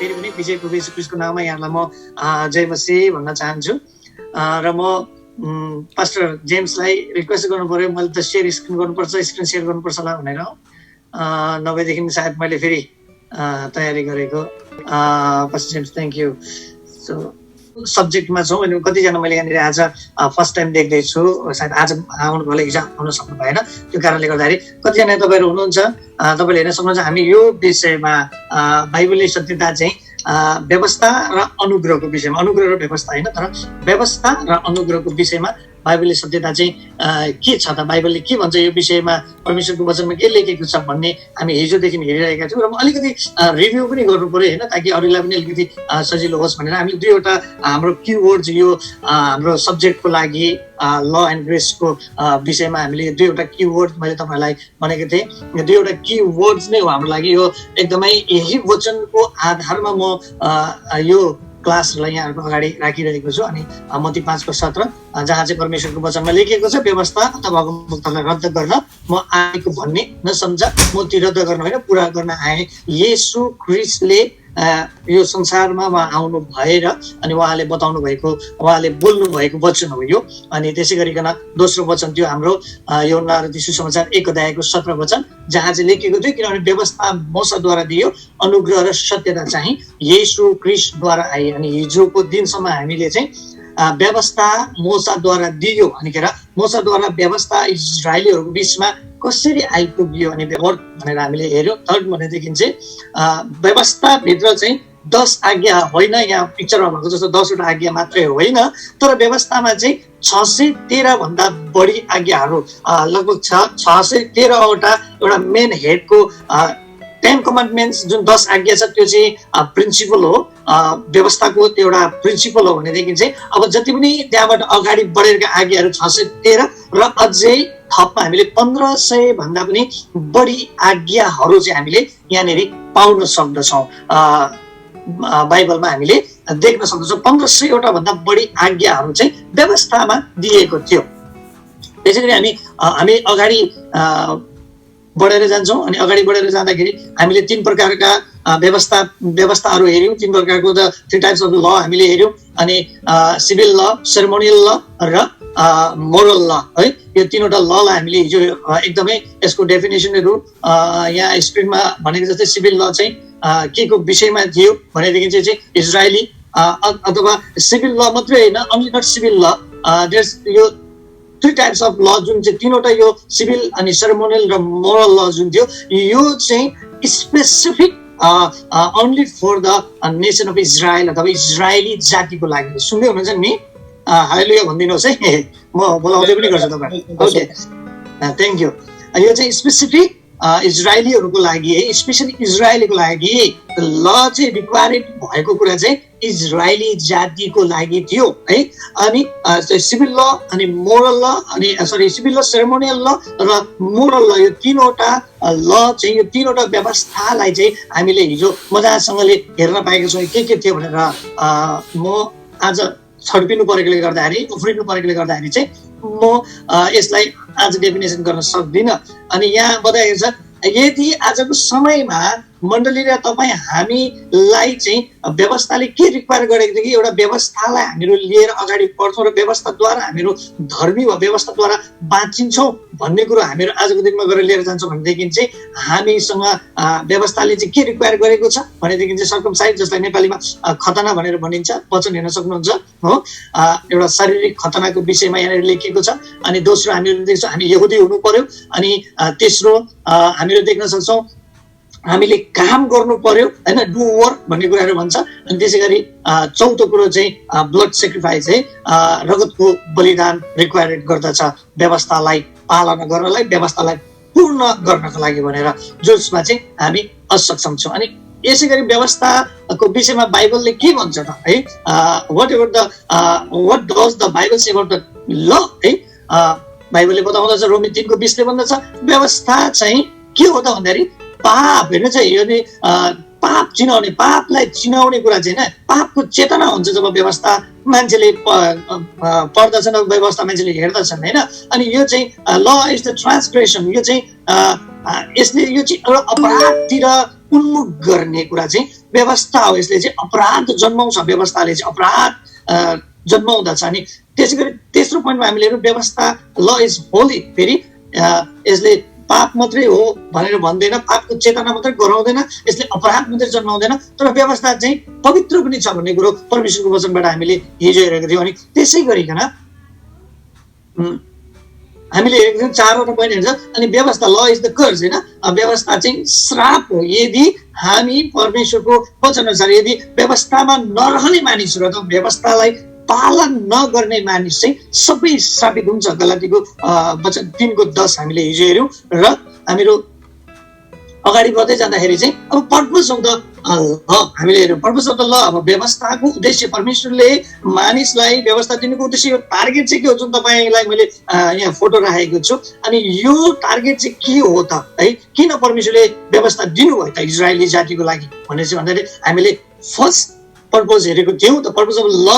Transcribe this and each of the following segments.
फेरि पनि विजय प्रभु येशू ख्रीष्टको नाममा यहाँलाई म जय मसीह भन्न चाहन्छु। र म पास्टर जेम्सलाई रिक्वेस्ट गर्नु पर्यो, मैले त स्क्रिन सेयर गर्नुपर्छ होला भनेर, नभएदेखि सायद मैले फेरि तयारी गरेको। Pastor James thank you. So सब्जेक्टमा छौँ अनि कतिजना मैले यहाँनिर आज फर्स्ट टाइम देख्दैछु, सायद आज आउनुभयो, इक्जाम आउन सक्नु भएन, त्यो कारणले गर्दाखेरि कतिजना तपाईँहरू हुनुहुन्छ, तपाईँले हेर्न सक्नुहुन्छ हामी यो विषयमा बाइबलले सत्यता चाहिँ व्यवस्था र अनुग्रहको विषयमा, अनुग्रह र व्यवस्था होइन तर व्यवस्था र अनुग्रहको विषयमा बाइबलले सत्यता चाहिँ के छ त, बाइबलले के भन्छ यो विषयमा, परमेश्वरको वचनमा के लेखेको छ भन्ने हामी हिजोदेखि हेरिरहेका छौँ। र म अलिकति रिभ्यू पनि गर्नु पर्यो होइन, ताकि अरूलाई पनि अलिकति सजिलो होस् भनेर हामीले दुईवटा हाम्रो किवर्ड्स यो हाम्रो सब्जेक्टको लागि ल एन्ड ग्रेसको विषयमा हामीले दुईवटा किवर्ड मैले तपाईँहरूलाई भनेको थिएँ। यो दुईवटा किवर्ड्स नै हो हाम्रो लागि, यो एकदमै यही वचनको आधारमा म यो क्लासलाई यहाँहरूको अगाडि राखिरहेको छु। अनि मत्ती 5 को 17 जहाँ चाहिँ परमेश्वरको वचनमा लेखिएको छ व्यवस्था अथवा अगमवक्तालाई रद्द गर्न म आएको भन्ने नसम्झ, म ती रद्द गर्न होइन पुरा गर्न आएँ। येशू ख्रीष्टले यो संसारमा उहाँ आउनु भएर अनि उहाँले बताउनु भएको, उहाँले बोल्नु भएको वचन हो यो। अनि त्यसै गरिकन दोस्रो वचन थियो हाम्रो यूहन्ना सुसमाचार 1 अध्यायको 17 वचन, जहाँ चाहिँ लेखेको थियो किनभने व्यवस्था मोसाद्वारा दियो, अनुग्रह र सत्यता चाहिँ येशू ख्रीष्टद्वारा आए। अनि हिजोको दिनसम्म हामीले चाहिँ व्यवस्था मोसाद्वारा दियो अनिखेर मोसाद्वारा व्यवस्था इजरायलीहरूको बिचमा कसरी आइपुग्यो अनि वर्ड भनेर हामीले हेऱ्यौँ। थर्ड भनेदेखि चाहिँ व्यवस्थाभित्र चाहिँ 10 आज्ञा होइन, यहाँ पिक्चरमा भएको जस्तो 10वटा आज्ञा मात्रै होइन, तर व्यवस्थामा चाहिँ 613 भन्दा बढी आज्ञाहरू, लगभग 613वटा एउटा मेन हेडको 10 कमान्डमेन्ट्स जुन 10 आज्ञा छ त्यो चाहिँ प्रिन्सिपल हो, व्यवस्थाको त्यो एउटा प्रिन्सिपल हो। भनेदेखि चाहिँ अब जति पनि त्यहाँबाट अगाडि बढेका आज्ञाहरू 613 र अझै थपमा हामीले 1500 भन्दा पनि बढी आज्ञाहरू चाहिँ हामीले यहाँनिर पाउन सक्दछौँ। बाइबलमा हामीले देख्न सक्दछौँ 1500वटा भन्दा बढी आज्ञाहरू चाहिँ व्यवस्थामा दिएको थियो। त्यसै गरी हामी अगाडि बढेर जान्छौँ अनि अगाडि बढेर जाँदाखेरि हामीले 3 प्रकारका व्यवस्थाहरू हेऱ्यौँ, 3 प्रकारको द 3 टाइप्स अफ ल हामीले हेऱ्यौँ। अनि सिभिल ल, सेरेमोनियल ल र मोरल ल है, यो 3वटा ललाई हामीले हिजो एकदमै यसको डेफिनेसनहरू यहाँ स्क्रिनमा भनेको जस्तै सिभिल ल चाहिँ के को विषयमा थियो भनेदेखि चाहिँ इजरायली अथवा सिभिल ल मात्रै होइन, ओन्ली नट सिभिल ल, यो 3 टाइप्स अफ ल जुन चाहिँ 3वटा यो सिभिल अनि सेरेमोनियल र मोरल ल जुन थियो यो चाहिँ specific only for the nation of Israel अथवा इजरायली जातिको लागि। सुन्दै हुनुहुन्छ नि, हालेलुया भनिदिनुहोस् है, म बोलाउँदै पनि गर्छु तपाईँ। Okay thank you. यो चाहिँ स्पेसिफिक इजरायलीहरूको लागि है, स्पेसली इजरायलीको लागि ल चाहिँ रिक्वायर्ड भएको कुरा चाहिँ इजरायली जातिको लागि थियो है। अनि सिभिल ल अनि मोरल ल अनि सिभिल ल, सेरेमोनियल ल र मोरल ल, यो 3वटा ल चाहिँ यो 3वटा व्यवस्थालाई चाहिँ हामीले हिजो मजासँगले हेर्न पाएका छौँ के थियो भनेर। म आज छड्पिनु परेकोले गर्दाखेरि, उफ्रिनु परेकोले गर्दाखेरि चाहिँ म यसलाई आज डेफिनेसन गर्न सक्दिनँ। अनि यहाँ बताएको छ यदि आजको समयमा मण्डली र तपाईँ हामीलाई चाहिँ व्यवस्थाले के रिक्वायर गरेको थियो कि एउटा व्यवस्थालाई हामीहरू लिएर अगाडि बढ्छौँ र व्यवस्थाद्वारा हामीहरू धर्मी वा व्यवस्थाद्वारा बाँचिन्छौँ भन्ने कुरो हामीहरू आजको दिनमा गरेर लिएर जान्छौँ भनेदेखि चाहिँ हामीसँग व्यवस्थाले चाहिँ के रिक्वायर गरेको छ भनेदेखि चाहिँ सर्कमसाइज, जसलाई नेपालीमा खतना भनेर भनिन्छ, वचन हेर्न सक्नुहुन्छ हो, एउटा शारीरिक खतनाको विषयमा यहाँनिर लेखिएको छ। अनि दोस्रो हामीहरू देख्छौँ हामी यहुदी हुनु पर्यो। अनि तेस्रो हामीहरू देख्न सक्छौँ हामीले काम गर्नु पर्यो होइन, डु वर्क भन्ने कुराहरू भन्छ। अनि त्यसै गरी चौथो कुरो चाहिँ ब्लड सेक्रिफाइस है, रगतको बलिदान रिक्वायर्ड गर्दछ व्यवस्थालाई पालना गर्नलाई, व्यवस्थालाई पूर्ण गर्नको लागि भनेर, जसमा चाहिँ हामी असक्षम छौँ। अनि यसै गरी व्यवस्थाको विषयमा बाइबलले के भन्छ त है, what does the Bible say about the law है, बाइबलले बताउँदछ रोमी 3 को 20 ले भन्दछ व्यवस्था चाहिँ के हो त भन्दाखेरि पाप हेर्नु चाहिँ यो पाप चिनाउने, पापलाई चिनाउने कुरा चाहिँ होइन, पापको चेतना हुन्छ जब व्यवस्था मान्छेले पढ्दछन्, व्यवस्था मान्छेले हेर्दछन् होइन। अनि यो चाहिँ ल इज द ट्रान्सग्रेसन, यो चाहिँ यसले यो चाहिँ एउटा अपराधतिर उन्मुख गर्ने कुरा चाहिँ व्यवस्था हो। यसले चाहिँ अपराध जन्माउँछ, व्यवस्थाले चाहिँ अपराध जन्माउँदछ। अनि त्यसै गरी तेस्रो पोइन्टमा हामीले हेरौँ, व्यवस्था ल इज होली। फेरि यसले पाप मात्रै हो भनेर भन्दैन, पापको चेतना मात्रै गराउँदैन, यसले अपराध मात्रै जन्माउँदैन, तर व्यवस्था चाहिँ पवित्र पनि छ भन्ने कुरो परमेश्वरको वचनबाट हामीले हिजो हेरेको थियौँ। अनि त्यसै गरिकन हामीले हेरेको थियौँ चारवटा पोइन्ट हेर्छ। अनि व्यवस्था ल इज द कर्स, होइन, व्यवस्था चाहिँ श्राप हो। यदि हामी परमेश्वरको वचन अनुसार यदि व्यवस्थामा नरहने मानिसहरू अथवा व्यवस्थालाई पालन नगर्ने मानिस चाहिँ सबै श्रापित हुन्छ। गलातीको वचन 3:10 हामीले हिजो हेऱ्यौँ। र हामीहरू अगाडि बढ्दै जाँदाखेरि चाहिँ अब पर्पस अफ द ल हामीले हेऱ्यौँ। पर्पस अफ द ल, अब व्यवस्थाको उद्देश्य, परमेश्वरले मानिसलाई व्यवस्था दिनुको उद्देश्य, यो टार्गेट चाहिँ के हो, जुन तपाईँलाई मैले यहाँ फोटो राखेको छु। अनि यो टार्गेट चाहिँ के हो त, है, किन परमेश्वरले व्यवस्था दिनुभयो त इजरायली जातिको लागि भन्ने चाहिँ भन्दाखेरि हामीले फर्स्ट पर्पज हेरेको थियौँ। The purpose of law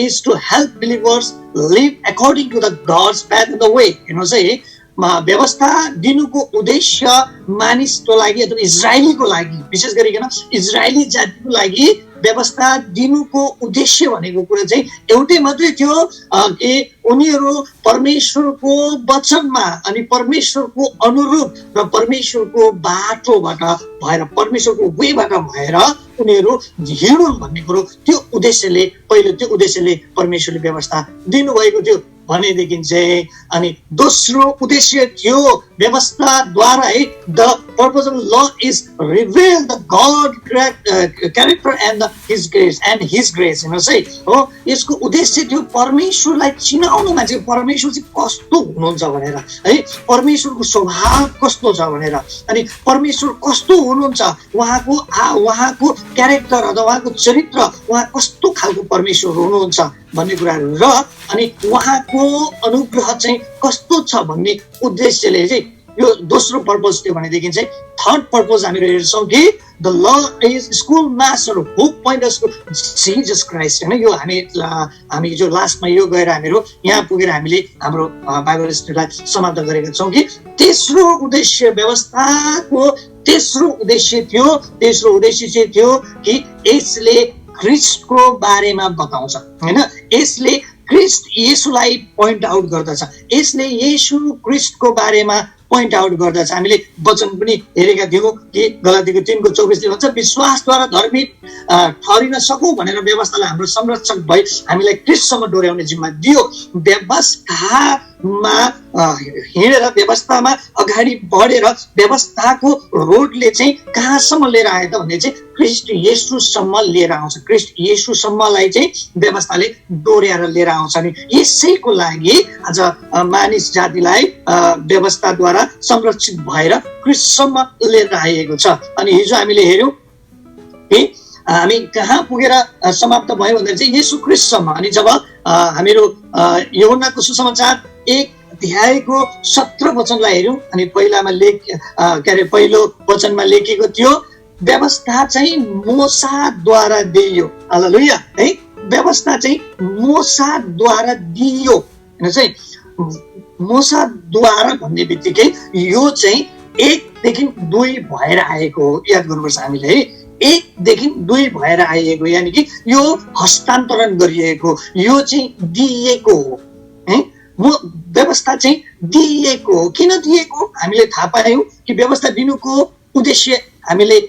is to help believers live according to the God's path the way. हेर्नुहोस् है, व्यवस्था दिनुको उद्देश्य मानिसको लागि अथवा इजरायलीको लागि, विशेष गरिकन इजरायली जातिको लागि व्यवस्था दिनुको उद्देश्य भनेको कुरा चाहिँ एउटै मात्रै थियो कि उनीहरू परमेश्वरको वचनमा अनि परमेश्वरको अनुरूप र परमेश्वरको बाटोबाट भएर, परमेश्वरको वेबाट भएर उनीहरू हिँडुन् भन्ने कुरो, त्यो उद्देश्यले पहिलो त्यो उद्देश्यले परमेश्वरले व्यवस्था दिनुभएको थियो भनेदेखि चाहिँ। अनि दोस्रो उद्देश्य थियो व्यवस्थाद्वारा है, the purpose of law is reveal the God character and his grace हेर्नुहोस् है, हो, यसको उद्देश्य थियो परमेश्वरलाई चिनाउनु, मान्छे परमेश्वर चाहिँ कस्तो हुनुहुन्छ भनेर, है, परमेश्वरको स्वभाव कस्तो छ भनेर, अनि परमेश्वर कस्तो हुनुहुन्छ, उहाँको क्यारेक्टर अथवा उहाँको चरित्र, उहाँ कस्तो खालको परमेश्वर हुनुहुन्छ भन्ने कुराहरू, र अनि उहाँको अनुग्रह चाहिँ कस्तो छ भन्ने उद्देश्यले चाहिँ यो दोस्रो पर्पज थियो भनेदेखि चाहिँ थर्ड पर्पज हामीहरू हेर्छौँ कि the law is school master who point us to Jesus Christ, होइन। यो हामी जो लास्टमा यो गएर हामीहरू यहाँ पुगेर हामीले हाम्रो बाइबल स्टडीलाई समाप्त गरेका छौँ कि तेस्रो उद्देश्य व्यवस्थाको तेस्रो उद्देश्य चाहिँ थियो कि यसले ख्रिस्टको बारेमा बताउँछ, होइन। यसले ख्रिस्ट येशूलाई पोइन्ट आउट गर्दछ, यसले येशू ख्रिस्टको बारेमा पोइन्ट आउट गर्दछ। हामीले वचन पनि हेरेका थियौँ कि गलातीको 3:24 भन्छ, विश्वासद्वारा धर्मी ठहरिन सकौँ भनेर व्यवस्थालाई हाम्रो संरक्षक भई हामीलाई ख्रिस्टसम्म डोर्याउने जिम्मा दियो। व्यवस्थामा हिँडेर, व्यवस्थामा अगाडि बढेर व्यवस्थाको रोडले चाहिँ कहाँसम्म लिएर आयो त भन्ने चाहिँ ख्रिस्ट येशूसम्म लिएर आउँछ। ख्रिस्ट येशूसम्मलाई चाहिँ व्यवस्थाले डोर्याएर लिएर आउँछ। अनि यसैको लागि आज मानिस जातिलाई व्यवस्थाद्वारा संरक्षित भएर ख्रिस्टसम्म लिएर आइएको छ। अनि हिजो हामीले हेर्यौँ कि हामी कहाँ पुगेर समाप्त भयो भन्दा चाहिँ येशू ख्रिस्टसम्म। अनि जब हामीहरू यूहन्नाको सुसमाचार 1:17 वचनलाई हेर्यौँ, अनि पहिलो वचनमा लेखिएको थियो व्यवस्था चाहिँ मोसाद्वारा दिइयो। हालेलुया, है, व्यवस्था चाहिँ मोसाद्वारा दिइयो। चाहिँ मोसाद्वारा भन्ने बित्तिकै यो चाहिँ 1देखि 2 भएर आएको हो, याद गर्नुपर्छ हामीले, है। 1देखि 2 भएर आइएको, यानि कि यो हस्तान्तरण गरिएको, यो चाहिँ दिइएको हो, है। व्यवस्था चाहिँ दिइएको हो। किन दिएको हामीले थाहा पायौँ कि व्यवस्था दिनुको उद्देश्य हामीले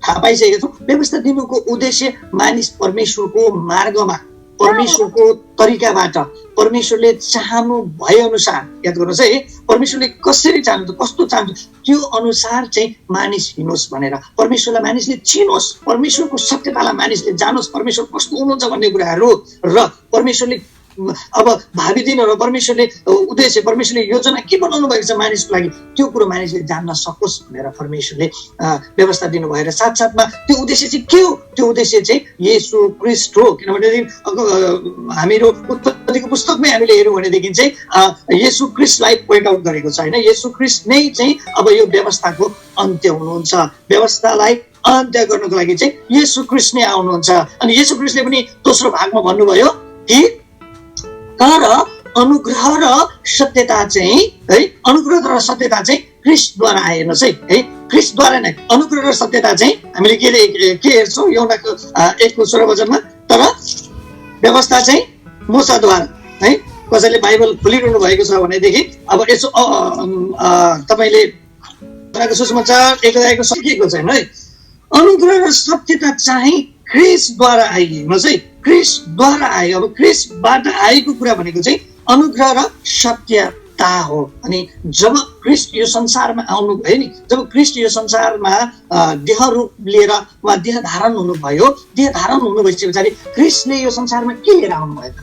थाहा पाइसकेका छौँ। व्यवस्था दिनुको उद्देश्य मानिस परमेश्वरको मार्गमा, परमेश्वरको तरिकाबाट, परमेश्वरले चाहनु भए अनुसार, याद गर्नुहोस् है, परमेश्वरले कसरी चाहनुहुन्छ, कस्तो चाहनुहुन्छ त्यो अनुसार चाहिँ मानिस हिँडोस् भनेर, परमेश्वरलाई मानिसले चिनोस्, परमेश्वरको सत्यतालाई मानिसले जानोस्, परमेश्वर कस्तो हुनुहुन्छ भन्ने कुराहरू, र परमेश्वरले अब भावी दिनहरू परमेश्वरले उद्देश्य, परमेश्वरले योजना के बनाउनु भएको छ मानिसको लागि, त्यो कुरो मानिसले जान्न सकोस् भनेर परमेश्वरले व्यवस्था दिनुभयो। र साथसाथमा त्यो उद्देश्य चाहिँ के हो? त्यो उद्देश्य चाहिँ येशू ख्रिस्ट हो। किनभने हामीहरू उत्पत्तिको पुस्तकमै हामीले हेऱ्यौँ भनेदेखि चाहिँ येशू ख्रिस्टलाई पोइन्ट आउट गरेको छ, होइन। येशू ख्रिस्ट नै चाहिँ अब यो व्यवस्थाको अन्त्य हुनुहुन्छ। व्यवस्थालाई अन्त्य गर्नको लागि चाहिँ येशू ख्रिस्ट नै आउनुहुन्छ। अनि येशू ख्रिस्टले पनि दोस्रो भागमा भन्नुभयो कि तर अनुग्रह र सत्यता चाहिँ, है, अनुग्रह र सत्यता चाहिँ ख्रिस्टद्वारा आएनस्, है। ख्रिस्टद्वारा नै अनुग्रह र सत्यता चाहिँ हामीले के हेर्छौँ यूहन्नाको 1:16 तर व्यवस्था चाहिँ मूसाद्वारा है। कसैले बाइबल खोलिरहनु भएको छ भनेदेखि अब यसो तपाईँले सुसमाचार 1 अध्यायको सकिएको छैन है। अनुग्रह र सत्यता चाहिँ ख्रिस्टद्वारा आइएको चाहिँ ख्रिस्टद्वारा आयो। अब ख्रिस्टबाट आएको कुरा भनेको चाहिँ अनुग्रह र सत्यता हो। अनि जब ख्रिस्ट यो संसारमा आउनुभयो नि, जब ख्रिस्ट यो संसारमा देह रूप लिएर वा देह धारण हुनुभयो, देह धारण हुनुभएपछि पछाडि ख्रिस्टले यो संसारमा के लिएर आउनुभयो त?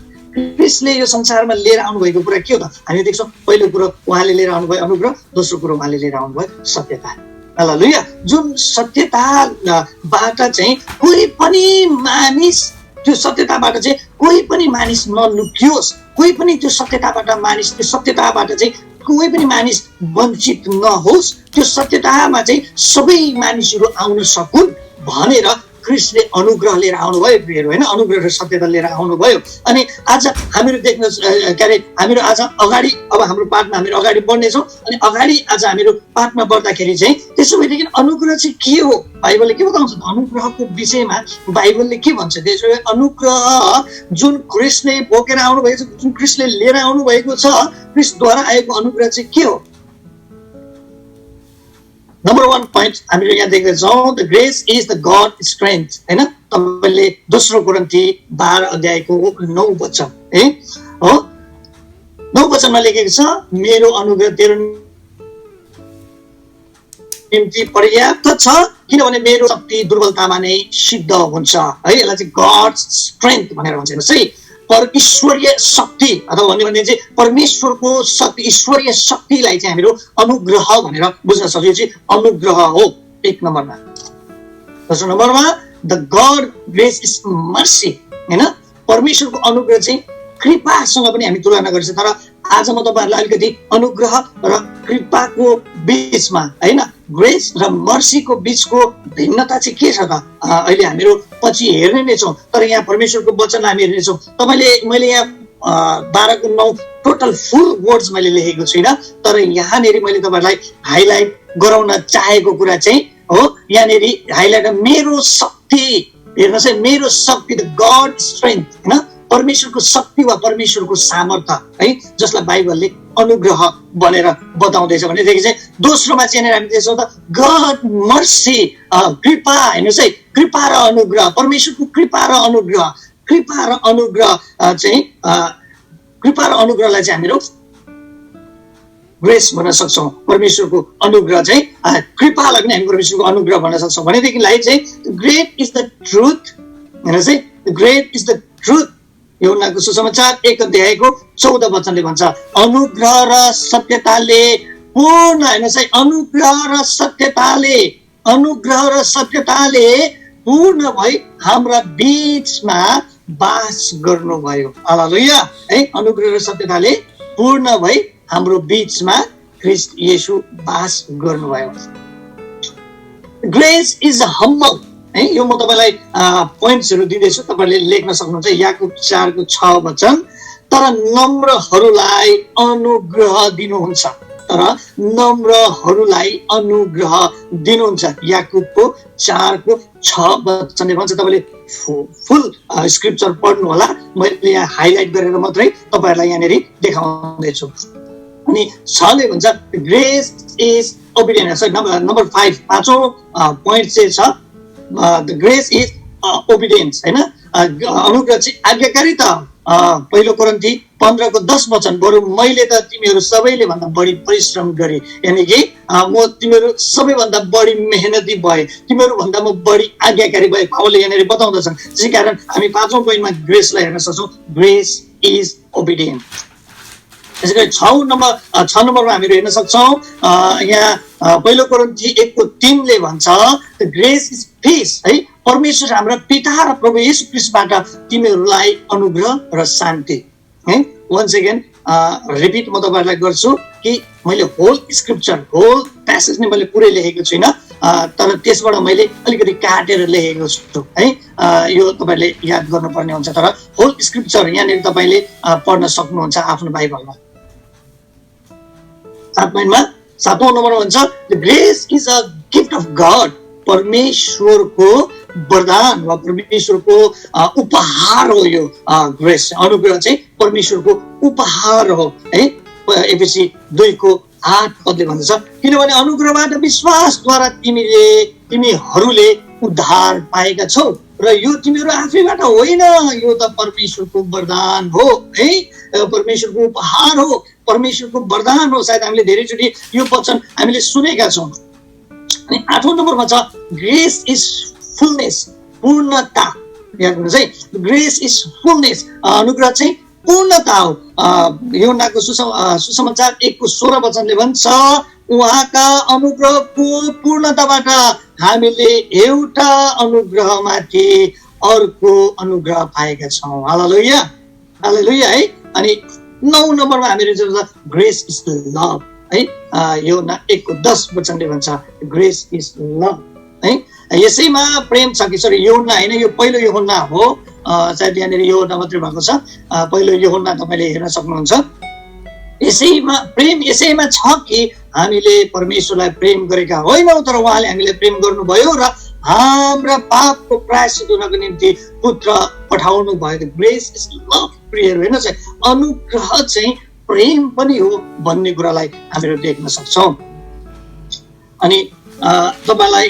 ख्रिस्टले यो संसारमा लिएर आउनुभएको कुरा के हो त? हामी देख्छौँ पहिलो कुरो उहाँले लिएर आउनुभयो अनुग्रह, दोस्रो कुरो उहाँले लिएर आउनुभयो सत्यता। हालेलुया। जुन सत्यताबाट चाहिँ कोही पनि मानिस, त्यो सत्यताबाट चाहिँ कोही पनि मानिस नलुकियोस्, कोही पनि त्यो सत्यताबाट चाहिँ कोही पनि मानिस वञ्चित नहोस्, त्यो सत्यतामा चाहिँ सबै मानिसहरू आउन सकुन् भनेर ख्रिस्टले अनुग्रह लिएर आउनुभयो प्रियहरू होइन, अनुग्रह र सत्यता लिएर आउनुभयो। अनि आज हामीहरू देख्न के अरे हामीहरू आज अगाडि अब हाम्रो पाठमा हामीहरू अगाडि बढ्नेछौँ। अनि अगाडि आज हामीहरू पाठमा बढ्दाखेरि चाहिँ त्यसो भएदेखि अनुग्रह चाहिँ के हो, बाइबलले के बताउँछ? अनुग्रहको विषयमा बाइबलले के भन्छ? त्यसो भए अनुग्रह जुन ख्रिस्टले बोकेर आउनुभएको छ, जुन ख्रिस्टले लिएर आउनुभएको छ, ख्रिस्टद्वारा आएको अनुग्रह चाहिँ के हो? नम्बर 1 पोइन्ट हामीले यहाँ देख्दैछौँ, the grace is the God strength हैन। तपाईले दोस्रो कोरिन्थी 12 अध्यायको 9 वचन है हो, 9 वचनमा लेखेको छ, मेरो अनुग्रह तेरो निम्ति पर्याप्त छ किनभने मेरो शक्ति दुर्बलतामा नै सिद्ध हुन्छ है। यसलाई चाहिँ गॉड स्ट्रेन्थ भनेर भन्छ है। परमेश्वरीय शक्ति अथवा भन्ने भने चाहिँ परमेश्वरको शक्ति, ईश्वरीय शक्तिलाई चाहिँ हामीहरू अनुग्रह भनेर बुझ्न सक्छौँ। चाहिँ अनुग्रह हो 1 नम्बरमा। दोस्रो नम्बरमा the God grace is mercy हैन। परमेश्वरको अनुग्रह चाहिँ कृपासँग पनि हामी तुलना गर्छौँ। तर आज म तपाईहरुलाई अलिकति अनुग्रह र कृपाको बीचमा हैन, ग्रेस र मर्सीको बीचको भिन्नता चाहिँ के छ त अहिले हामीहरू पछि हेर्ने नै छौँ। तर यहाँ परमेश्वरको वचनलाई हामी हेर्ने छौँ। मैले यहाँ 12:9 टोटल फुल वर्ड्स मैले लेखेको छुइनँ, तर यहाँनेरि मैले तपाईहरुलाई हाइलाइट गराउन चाहेको कुरा चाहिँ हो, यहाँनेरि हाइलाइट मेरो शक्ति हेर्नुहोस् है, मेरो शक्ति द गॉड स्ट्रेन्थ हैन, परमेश्वरको शक्ति वा परमेश्वरको सामर्थ्य है, जसलाई बाइबलले अनुग्रह भनेर बताउँदैछ भनेदेखि चाहिँ दोस्रोमा चाहिँ हामी देख्छौँ त गॉड मर्सी, कृपा हेर्नुहोस् है, कृपा र अनुग्रह, परमेश्वरको कृपा र अनुग्रह, कृपा र अनुग्रह चाहिँ कृपा र अनुग्रहलाई चाहिँ हामीहरू ग्रेस भन्न सक्छौँ। परमेश्वरको अनुग्रह चाहिँ कृपालाई पनि हामी परमेश्वरको अनुग्रह भन्न सक्छौँ। भनेदेखिलाई चाहिँ ग्रेट इज द ट्रुथ हेर्नुहोस् है, ग्रेट इज द ट्रुथ। यूहन्नाको सुसमाचार 1 अध्यायको 14 वचनले भन्छ, अनुग्रह र सत्यताले पूर्ण हेर्नुहोस् है, अनुग्रह र सत्यताले पूर्ण भई हाम्रा बीचमा बास गर्नुभयो। हालेलुया है, अनुग्रह र सत्यताले पूर्ण भई हाम्रो बीचमा ख्रिस्ट येशू बास गर्नुभयो। ग्रेस इज हम्बल है, यो म तपाईलाई पोइन्ट्सहरु दिँदैछु, तपाईले लेख्न सक्नुहुन्छ। याकूब 4:6 वचन, तर नम्रहरूलाई अनुग्रह दिनुहुन्छ, तर नम्रहरूलाई अनुग्रह दिनुहुन्छ। याकूबको 4:6 वचनले भन्छ। तपाईले फुल स्क्रिप्चर पढ्नु होला, मैले यहाँ हाइलाइट गरेर मात्रै तपाईहरुलाई यहाँनेरि देखाउँदैछु। अनि 6ले भन्छ ग्रेस इज ओबिडियन्स। नम्बर 5 पाँचौं पोइन्ट चाहिँ छ द ग्रेस इज ओबिडियन्स हैन, अनुग्रह चाहिँ आज्ञाकारिता। पहिलो कोरिन्थी 15:10 वचन, बरु मैले त तिमीहरू सबैले भन्दा बढी परिश्रम गरे, यानी कि म तिमीहरू सबैभन्दा बढी मेहनती भए, तिमीहरू भन्दा म बढी आज्ञाकारी भए, पावलले यहाँनिर बताउँदछन्। त्यसै कारण हामी 5औं पोइन्टमा ग्रेसलाई हेर्न सक्छौँ, ग्रेस इज ओबिडियन्ट। त्यसैगरी 6 नम्बरमा हामीहरू हेर्न सक्छौँ, यहाँ पहिलो कोरिन्थी 1:3ले भन्छ द ग्रेस इज पीस है, परमेश्वर हाम्रा पिता र प्रभु येशू ख्रीष्टबाट तिमीहरूलाई अनुग्रह र शान्ति है। वन्स अगेन रिपिट म तपाईहरुलाई गर्छु कि मैले होल स्क्रिप्चर, होल प्यासेज नै मैले पुरै लेखेको छुइनँ, तर त्यसबाट मैले अलिकति काटेर लेखेको छु है। यो तपाईले याद गर्नुपर्ने हुन्छ, तर होल स्क्रिप्चर यहाँनिर तपाईले पढ्न सक्नुहुन्छ आफ्नो बाइबलमा। 7 पोइन्टमा 7औं नम्बरमा भन्छ grace is a gift of God, परमेश्वरको वरदान वा परमेश्वरको उपहार हो। यो ग्रेस अनुग्रह चाहिँ परमेश्वरको उपहार हो है। एफएसी 2:8 पदले भन्दछ किनभने अनुग्रहबाट विश्वासद्वारा तिमीहरूले उद्धार पाएका छौ र यो तिमीहरू आफैबाट होइन, यो त परमेश्वरको वरदान हो है, परमेश्वरको उपहार हो, परमेश्वरको वरदान हो। सायद हामीले धेरैचोटि यो वचन हामीले सुनेका छौँ। अनि 8औं नम्बरमा छ ग्रेस इज फुलनेस, पूर्णता। याद गर्नुहोस् है, ग्रेस इज फुलनेस, अनुग्रह चाहिँ पूर्णता हो। यूहन्नाको सुसमाचार 1:16 वचनले भन्छ उहाँका अनुग्रहको पूर्णताबाट हामीले एउटा अनुग्रहमाथि अर्को अनुग्रह पाएका छौँ। हालेलुया, हालेलुया है। अनि 9 नम्बरमा हामीले ग्रेस इज लभ है। यूहन्ना 1:10 वचनले भन्छ ग्रेस इज लभ है। यसैमा प्रेम छ कि सरी यूहन्ना होइन, यो पहिलो यूहन्ना हो, सायद यहाँनिर यूहन्ना मात्रै भएको छ, पहिलो यूहन्ना तपाईँले हेर्न सक्नुहुन्छ। यसैमा छ कि हामीले परमेश्वरलाई प्रेम गरेका होइनौँ, तर उहाँले हामीले प्रेम गर्नुभयो र हाम्रा पापको प्रायश्चित हुनको निम्ति पुत्र पठाउनु भयो। Grace is love. प्रियहरू हेर्नुहोस् है, अनुग्रह चाहिँ प्रेम पनि हो भन्ने कुरालाई हामीहरू देख्न सक्छौँ। अनि तपाईँलाई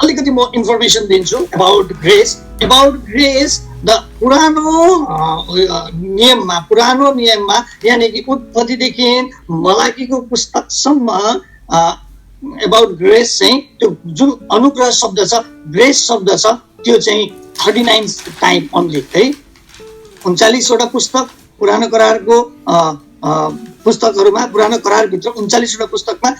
अलिकति म इन्फर्मेसन दिन्छु अबाउट ग्रेस। द पुरानो नियममा यानि कि उत्पत्तिदेखि मलाकीको पुस्तकसम्म अबाउट ग्रेस चाहिँ त्यो जुन अनुग्रह शब्द छ, ग्रेस शब्द छ, त्यो चाहिँ 39 टाइम ओन्ली है। 39 वटा पुस्तक पुरानो करारको पुस्तकहरूमा, पुरानो करारभित्र 39 वटा पुस्तकमा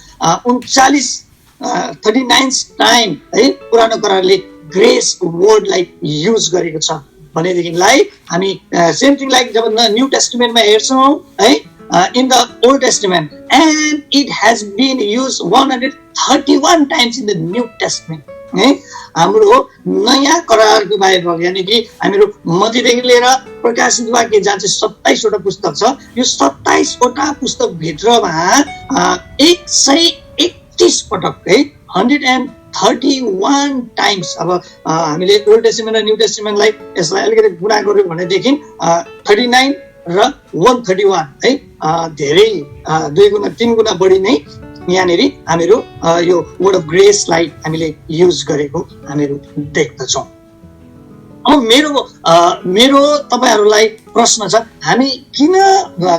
39 टाइम है पुरानो करारले ग्रेस वर्डलाई युज गरेको छ। भनेदेखिलाई हामी सेम थिङ लाइक जब न्यू टेस्टिमेन्टमा हेर्छौँ है, in the old testament and it has been use 131 times in the new testament है। हाम्रो नयाँ करारको बाइबल यानि कि हामीहरू मत्तीदेखि लिएर प्रकाशित वाक्य जहाँ चाहिँ 27 वटा पुस्तक छ, यो 27 वटा पुस्तक भित्रमा 131 पटक है 131 टाइम्स। अब हामीले ओल्ड टेस्टिमेन्ट र न्यू टेस्टिमेन्टलाई यसलाई अलिकति गुणा गर्यो भनेदेखि 39 र 131 है, धेरै 2 गुणा 3 गुणा बढी नै यहाँनिर हामीहरू यो वर्ड अफ ग्रेसलाई हामीले युज गरेको हामीहरू देख्दछौँ। अब मेरो तपाईँहरूलाई प्रश्न छ, हामी किन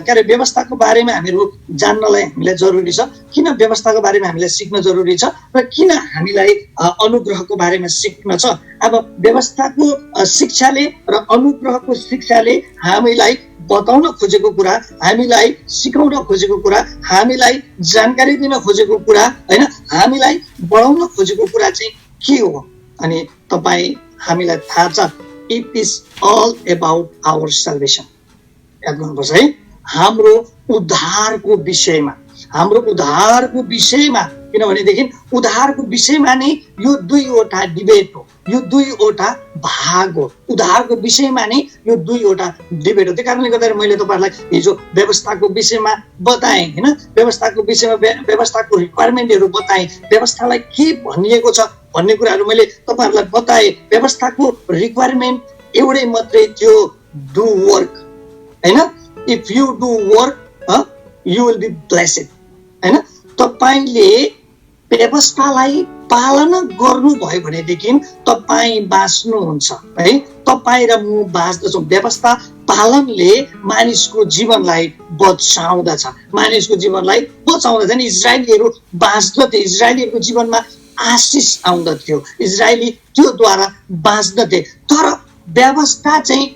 के अरे व्यवस्थाको बारेमा हामीहरू जान्नलाई हामीलाई जरुरी छ, किन व्यवस्थाको बारेमा हामीलाई सिक्न जरुरी छ र किन हामीलाई अनुग्रहको बारेमा सिक्न छ। अब व्यवस्थाको शिक्षाले र अनुग्रहको शिक्षाले हामीलाई बताउन खोजेको कुरा, हामीलाई सिकाउन खोजेको कुरा, हामीलाई जानकारी दिन खोजेको कुरा होइन, हामीलाई बढाउन खोजेको कुरा चाहिँ के हो। अनि तपाईँ हामीलाई थाहा छ it is all about our salvation. याद गर्नुपर्छ है, हाम्रो उद्धारको विषयमा, किनभनेदेखि उद्धारको विषयमा नै यो 2वटा डिबेट हो, यो 2वटा भाग हो। उद्धारको विषयमा नै यो 2वटा डिबेट हो। त्यो कारणले गर्दा मैले तपाईँहरूलाई हिजो व्यवस्थाको विषयमा बताएँ होइन, व्यवस्थाको विषयमा व्यवस्थाको रिक्वायरमेन्टहरू बताएँ, व्यवस्थालाई के भनिएको छ भन्ने कुराहरू मैले तपाईँहरूलाई बताएँ। व्यवस्थाको रिक्वायरमेन्ट एउटै मात्रै थियो, डु वर्क होइन। If you do work you will be blessed होइन। तपाईँले व्यवस्थालाई पालना गर्नुभयो भनेदेखि तपाईँ बाँच्नुहुन्छ है, तपाईँ र म बाँच्दछौँ। व्यवस्था पालनले मानिसको जीवनलाई बचाउँदछ, मानिसको जीवनलाई बचाउँदछ। इजरायलीहरू बाँच्दथे, इजरायलीहरूको जीवनमा आशिष आउँदथ्यो, इजरायली त्योद्वारा बाँच्दथे। तर व्यवस्था चाहिँ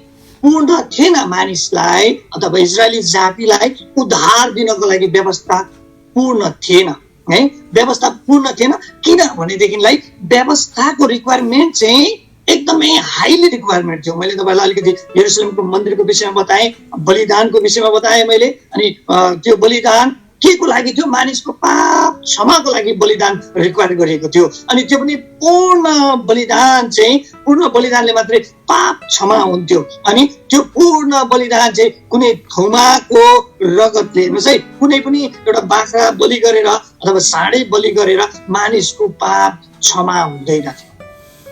पूर्ण थिएन, मानिसलाई अथवा इजरायली जातिलाई उद्धार दिनको लागि व्यवस्था पूर्ण थिएन है, व्यवस्था पूर्ण थिएन। किनभनेदेखिलाई व्यवस्थाको रिक्वायरमेन्ट चाहिँ एकदमै हाइली रिक्वायरमेन्ट थियो। मैले तपाईँलाई अलिकति यरुशलेमको मन्दिरको विषयमा बताएँ, बलिदानको विषयमा बताएँ मैले। अनि त्यो बलिदान के को लागि थियो? मानिसको पाप क्षमाको लागि बलिदान रिक्वायर गरिएको थियो। अनि त्यो पनि पूर्ण बलिदान चाहिँ, पूर्ण बलिदानले मात्रै पाप क्षमा हुन्थ्यो। अनि त्यो पूर्ण बलिदान चाहिँ कुनै थुमाको रगतले, हेर्नुहोस् है, कुनै पनि एउटा बाख्रा बलि गरेर अथवा साँडे बलि गरेर मानिसको पाप क्षमा हुँदैन थियो।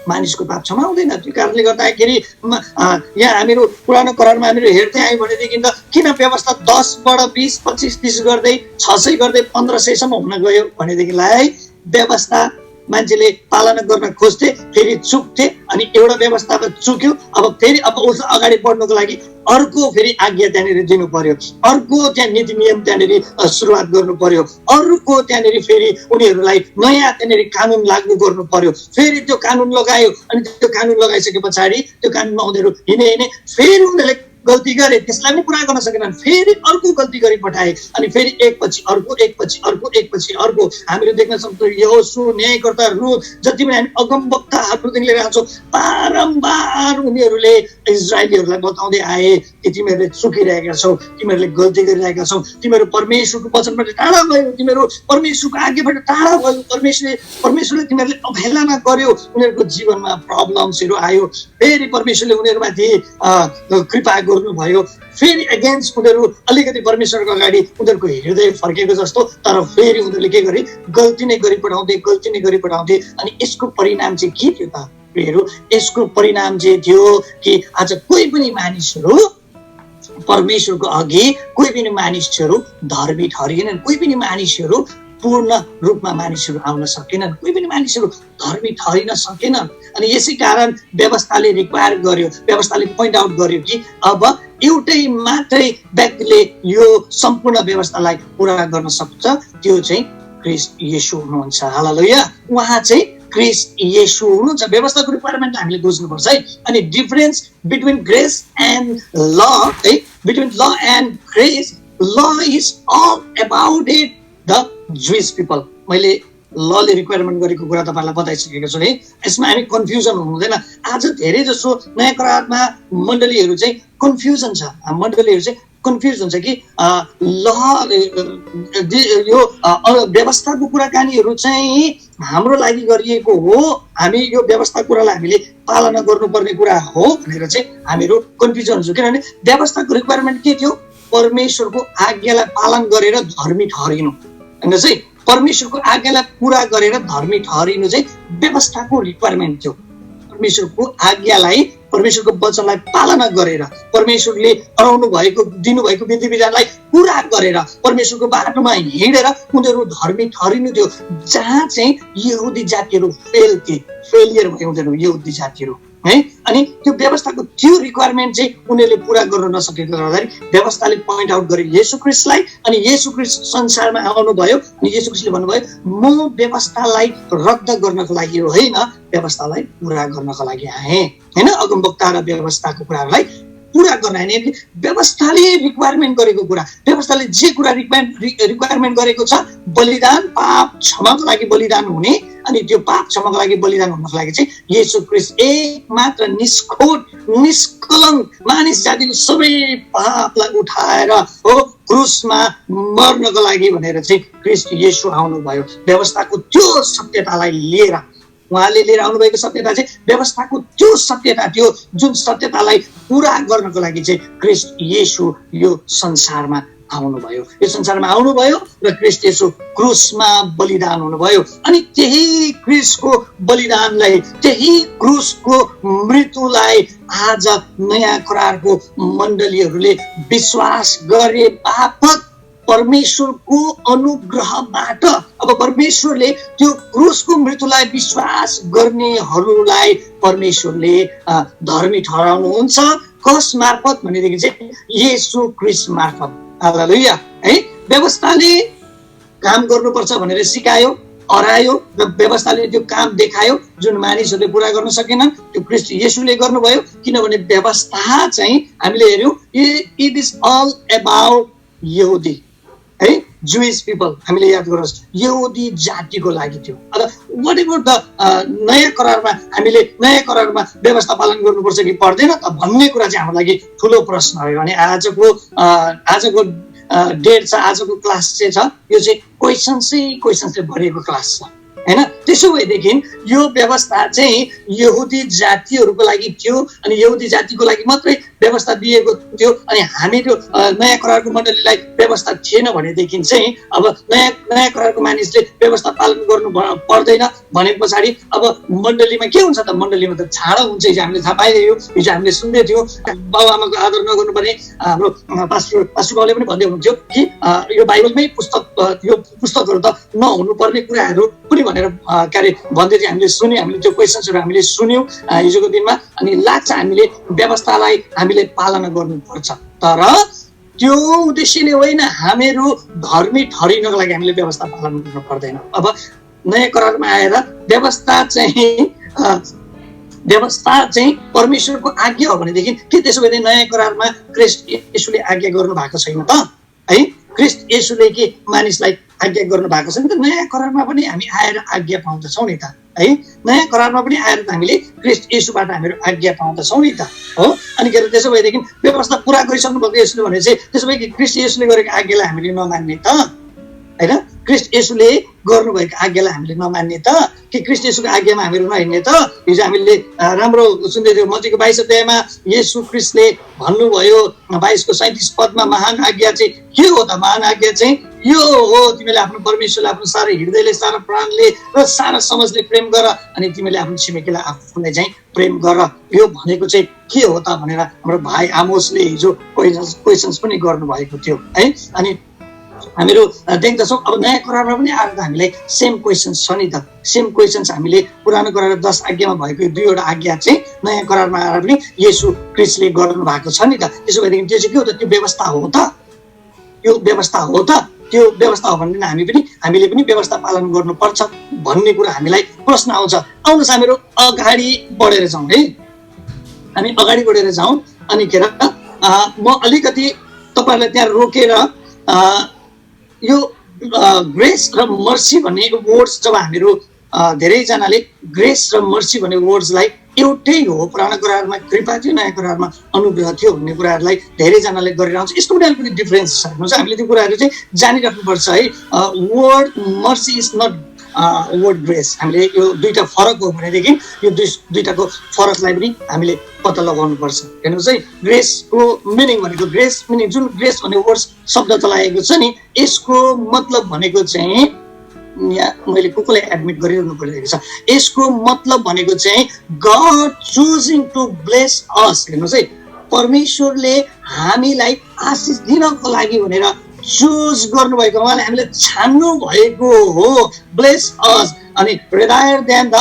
मानिसको पाप क्षमा हुँदैन। त्यो कारणले गर्दाखेरि यहाँ हामीहरू पुरानो करारमा हामीहरू हेर्दै आयौँ भनेदेखि त किन व्यवस्था 10बाट 20, 25, 30 गर्दै 600 गर्दै 1500सम्म हुन गयो भनेदेखिलाई व्यवस्था मान्छेले पालना गर्न खोज्थे, फेरि चुक्थे, अनि एउटा व्यवस्थामा चुक्यो, अब फेरि उस अगाडि बढ्नको लागि अर्को फेरि आज्ञा त्यहाँनिर दिनु पर्यो, अर्को त्यहाँ नीति नियम त्यहाँनिर सुरुवात गर्नु पर्यो, अर्को त्यहाँनिर फेरि उनीहरूलाई नयाँ त्यहाँनिर कानुन लागू गर्नु पर्यो। फेरि त्यो कानुन लगायो, अनि त्यो कानुन लगाइसके पछाडि त्यो कानुनमा उनीहरू हिँडे फेरि उनीहरूले गल्ती गरे, त्यसलाई पनि पुरा गर्न सकेनन्, फेरि अर्को गल्ती गरी पठाए, अनि फेरि एकपछि अर्को, एकपछि अर्को, एकपछि अर्को। हामीले देख्न सक्छौँ यहोशू, न्यायकर्ता, रुथ, जति पनि हामी अगमवक्ताहरूदेखि लिएर आउँछौँ, बारम्बार उनीहरूले इजरायलीहरूलाई बताउँदै आए कि तिमीहरूले चुकिरहेका छौ, तिमीहरूले गल्ती गरिरहेका छौ, तिमीहरू परमेश्वरको वचनबाट टाढा भयो, तिमीहरू परमेश्वरको आज्ञाबाट टाढा भयो, परमेश्वरले तिमीहरूले अवहेलना गर्यो, उनीहरूको जीवनमा प्रब्लम्सहरू आयो। फेरि परमेश्वरले उनीहरूमाथि कृपा गर्नुभयो, फेरि अगेन्स्ट उनीहरू अलिकति परमेश्वरको अगाडि उनीहरूको हृदय फर्केको जस्तो, तर फेरि उनीहरूले के गरे? गल्ती नै गरी पठाउँथे। अनि यसको परिणाम चाहिँ के थियो त प्रियहरू? यसको परिणाम चाहिँ थियो कि आज कोही पनि मानिसहरू परमेश्वरको अघि, कोही पनि मानिसहरू धर्मी ठहरिएनन्, कोही पनि मानिसहरू पूर्ण रूपमा मानिसहरू आउन सकेनन्, कोही पनि मानिसहरू धर्मी ठहरिन सकेनन्। अनि यसै कारण व्यवस्थाले रिक्वायर गर्यो, व्यवस्थाले पोइन्ट आउट गर्यो कि अब एउटै मात्रै व्यक्तिले यो सम्पूर्ण व्यवस्थालाई पुरा गर्न सक्छ, त्यो चाहिँ क्रिस्ट येशू हुनुहुन्छ। हालेलुया। उहाँ चाहिँ क्रिस्ट येशू हुनुहुन्छ। व्यवस्थाको रिक्वायरमेन्ट हामीले बुझ्नुपर्छ है। अनि डिफरेन्स बिट्विन ग्रेस एन्ड ल है, between law and grace, law is all about it the Jews people. मैले लले रिक्वायरमेन्ट गरेको कुरा तपाईँलाई बताइसकेको छु है। यसमा हामी कन्फ्युजन हुँदैन। आज धेरै जसो नयाँ करारमा मण्डलीहरू चाहिँ कन्फ्युजन छ, मण्डलीहरू चाहिँ कन्फ्युज हुन्छ कि ल यो व्यवस्थाको कुराकानीहरू चाहिँ हाम्रो लागि गरिएको हो, हामी यो व्यवस्था कुरालाई हामीले पालना गर्नुपर्ने कुरा हो भनेर चाहिँ हामीहरू कन्फ्युजन हुन्छौँ। किनभने व्यवस्थाको रिक्वायरमेन्ट के थियो? परमेश्वरको आज्ञालाई पालन गरेर धर्मी ठहरिनु। हेर्नुहोस् है, परमेश्वरको आज्ञालाई पुरा गरेर धर्मी ठहरिनु चाहिँ व्यवस्थाको रिक्वायरमेन्ट थियो। परमेश्वरको आज्ञालाई, परमेश्वरको वचनलाई पालना गरेर, परमेश्वरले अराउनु भएको, दिनुभएको विधि विधानलाई पुरा गरेर, परमेश्वरको बाटोमा हिँडेर उनीहरू धर्मी ठहरिनु थियो। जहाँ चाहिँ यहुदी जातिहरू फेलियर भयो, उनीहरू यहुदी जातिहरू है। अनि त्यो व्यवस्थाको त्यो रिक्वायरमेन्ट चाहिँ उनीहरूले पुरा गर्न नसकेको गर्दाखेरि व्यवस्थाले पोइन्ट आउट गरे येशू ख्रीष्टलाई। अनि येशू ख्रीष्ट संसारमा आउनुभयो, अनि येशू ख्रीष्टले भन्नुभयो म व्यवस्थालाई रद्द गर्नको लागि होइन, व्यवस्थालाई पुरा गर्नको लागि आएँ होइन। अगमवक्ता र व्यवस्थाको कुराहरूलाई पुरा गर्न आएन। व्यवस्थाले रिक्वायरमेन्ट गरेको कुरा, व्यवस्थाले जे कुरा रिक्वायरमेन्ट गरेको छ, बलिदान, पाप क्षमाको लागि बलिदान हुने, अनि त्यो पाप क्षमाको लागि बलिदान हुनको लागि चाहिँ येशू ख्रीष्ट एक मात्र निष्खोट निष्कलङ्क मानिस जातिको सबै पापलाई उठाएर हो क्रुसमा मर्नको लागि भनेर चाहिँ ख्रीष्ट येशू आउनुभयो। व्यवस्थाको त्यो सत्यतालाई लिएर उहाँले लिएर आउनुभएको सत्यता चाहिँ व्यवस्थाको त्यो सत्यता थियो, जुन सत्यतालाई पुरा गर्नको लागि चाहिँ ख्रीष्ट येशू यो संसारमा आउनुभयो। यो संसारमा आउनुभयो र ख्रीष्ट येशू क्रुसमा बलिदान हुनुभयो। अनि त्यही क्रुसको बलिदानलाई, त्यही क्रुसको मृत्युलाई आज नयाँ करारको मण्डलीहरूले विश्वास गरे बापत परमेश्वरको अनुग्रहबाट अब परमेश्वरले त्यो क्रुसको मृत्युलाई विश्वास गर्नेहरूलाई परमेश्वरले धर्मी ठहराउनुहुन्छ। कस मार्फत भनेदेखि चाहिँ येशू ख्रीष्ट मार्फत। हालेलुया है। व्यवस्थाले काम गर्नुपर्छ भनेर सिकायो, हरायो र व्यवस्थाले त्यो काम देखायो जुन मानिसहरूले पुरा गर्न सकेनन्, त्यो ख्रीष्ट येशूले गर्नुभयो। किनभने व्यवस्था चाहिँ हामीले हेर्यौँ, इट इज अल अबाउट यहुदी है, जुइस पिपल। हामीले याद गर्नुहोस्, यहुदी जातिको लागि थियो। वाट एभर द नयाँ करारमा हामीले नयाँ करारमा व्यवस्था पालन गर्नुपर्छ कि पर्दैन त भन्ने कुरा चाहिँ हाम्रो लागि ठुलो प्रश्न हो। अनि आजको डेट छ, आजको क्लास चाहिँ छ, यो चाहिँ क्वेसन्सले भरिएको क्लास छ हैन। त्यसो भएदेखि यो व्यवस्था चाहिँ यहुदी जातिहरूको लागि थियो अनि यहुदी जातिको लागि मात्रै व्यवस्था दिएको थियो अनि हामी त्यो नयाँ करारको मण्डलीलाई व्यवस्था थिएन भनेदेखि चाहिँ अब नयाँ करारको मानिसले व्यवस्था पालन गर्नु पर्दैन भने पछाडि अब मण्डलीमा के हुन्छ त? मण्डलीमा त छाडा हुन्छ। हिजो हामीले थाहा पाइरह्यो, हिजो हामीले सुन्दै थियौँ बाबुआमाको आदर नगर्नुपर्ने। हाम्रो पास्टर बाबुले पनि भन्दै हुनुहुन्थ्यो कि यो बाइबलमै यो पुस्तकहरू त नहुनुपर्ने कुराहरू पनि भनेर के अरे भन्दै थियो। हामीले सुन्यौँ, हामीले त्यो क्वेसन्सहरू हामीले सुन्यौँ हिजोको दिनमा। अनि लाग्छ हामीले व्यवस्थालाई हामीले पालना गर्नुपर्छ, तर त्यो उद्देश्यले होइन हामीहरू धर्मी ठहरिनको लागि हामीले व्यवस्था पालन गर्नु पर्दैन। अब नयाँ करारमा आएर व्यवस्था चाहिँ परमेश्वरको आज्ञा हो भनेदेखि के त्यसो भने नयाँ करारमा क्रिस्ट येशूले आज्ञा गर्नु भएको छैन त है? क्रिस्ट येशूले के मानिसलाई आज्ञा गर्नु भएको छैन त? नयाँ करारमा पनि हामी आएर आज्ञा पाउँदछौँ नि त है? नयाँ करारमा पनि आएर त हामीले क्रिस्ट येशूबाट हामीहरू आज्ञा पाउँदछौँ नि त हो। अनि के त्यसो भएदेखि व्यवस्था पुरा गरिसक्नु भएको येशूले भने चाहिँ त्यसो भए क्रिस्ट येशूले गरेको आज्ञालाई हामीले नमान्ने त हैन? क्रिस्ट येशूले गर्नुभएको आज्ञालाई हामीले नमान्ने त कि क्रिस्ट येशूको आज्ञामा हामीहरू नहिँड्ने त? हिजो हामीले राम्रो सुन्दै थियौँ मत्तीको 22 अध्यायमा येशू क्रिस्टले भन्नुभयो 22:37 पदमा महान आज्ञा चाहिँ के हो त? महान आज्ञा चाहिँ यो हो, तिमीले आफ्नो परमेश्वरलाई आफ्नो सारा हृदयले, सारा प्राणले र सारा समझले प्रेम गर अनि तिमीले आफ्नो छिमेकीलाई आफूलाई चाहिँ प्रेम गर। यो भनेको चाहिँ के हो त भनेर हाम्रो भाइ आमोसले हिजो क्वेसन्स पनि गर्नुभएको थियो है। अनि हामीहरू देख्दछौँ अब नयाँ करारमा पनि आएर त हामीलाई सेम क्वेसन्स छ नि त। सेम क्वेसन्स हामीले पुरानो करार 10 आज्ञामा भएको 2वटा आज्ञा चाहिँ नयाँ करारमा आएर पनि येशू क्रिस्टले गर्नु भएको छ नि त। त्यसो भएदेखि त्यो चाहिँ के हो त? त्यो व्यवस्था हो त? यो व्यवस्था हो त? त्यो व्यवस्था हो भने हामीले पनि व्यवस्था पालन गर्नुपर्छ भन्ने कुरा हामीलाई प्रश्न आउँछ। आउनुहोस् हामीहरू अगाडि बढेर जाउँ है। हामी अगाडि बढेर जाउँ। अनि के म अलिकति तपाईँहरूलाई त्यहाँ रोकेर यो ग्रेस र मर्सी भन्ने वर्ड्स जब हामीहरू धेरैजनाले ग्रेस र मर्सी भन्ने वर्ड्सलाई एउटै हो, पुरानो करारमा कृपा थियो, नयाँ करारमा अनुग्रह थियो भन्ने कुराहरूलाई धेरैजनाले गरेर आउँछ। यसको पनि अलिकति डिफ्रेन्स छ हेर्नुहोस्, हामीले त्यो कुराहरू चाहिँ जानिराख्नुपर्छ है। Word mercy is not word grace. हामीले यो दुईटा फरक हो भनेदेखि यो दुईटाको फरकलाई पनि हामीले पत्ता लगाउनुपर्छ। हेर्नुहोस् है, ग्रेसको मिनिङ भनेको ग्रेस मिनिङ जुन ग्रेस भन्ने वर्ड शब्द चलाएको छ नि, यसको मतलब भनेको चाहिँ यहाँ मैले कोलाई एडमिट गरिरहनु परिरहेको छ। यसको मतलब भनेको चाहिँ God choosing to bless us. हेर्नुहोस् है, परमेश्वरले हामीलाई आशिष दिनको लागि भनेर चुज गर्नुभएको, उहाँले हामीले छान्नु भएको हो। ब्लेस अस अनि रेदायर देन द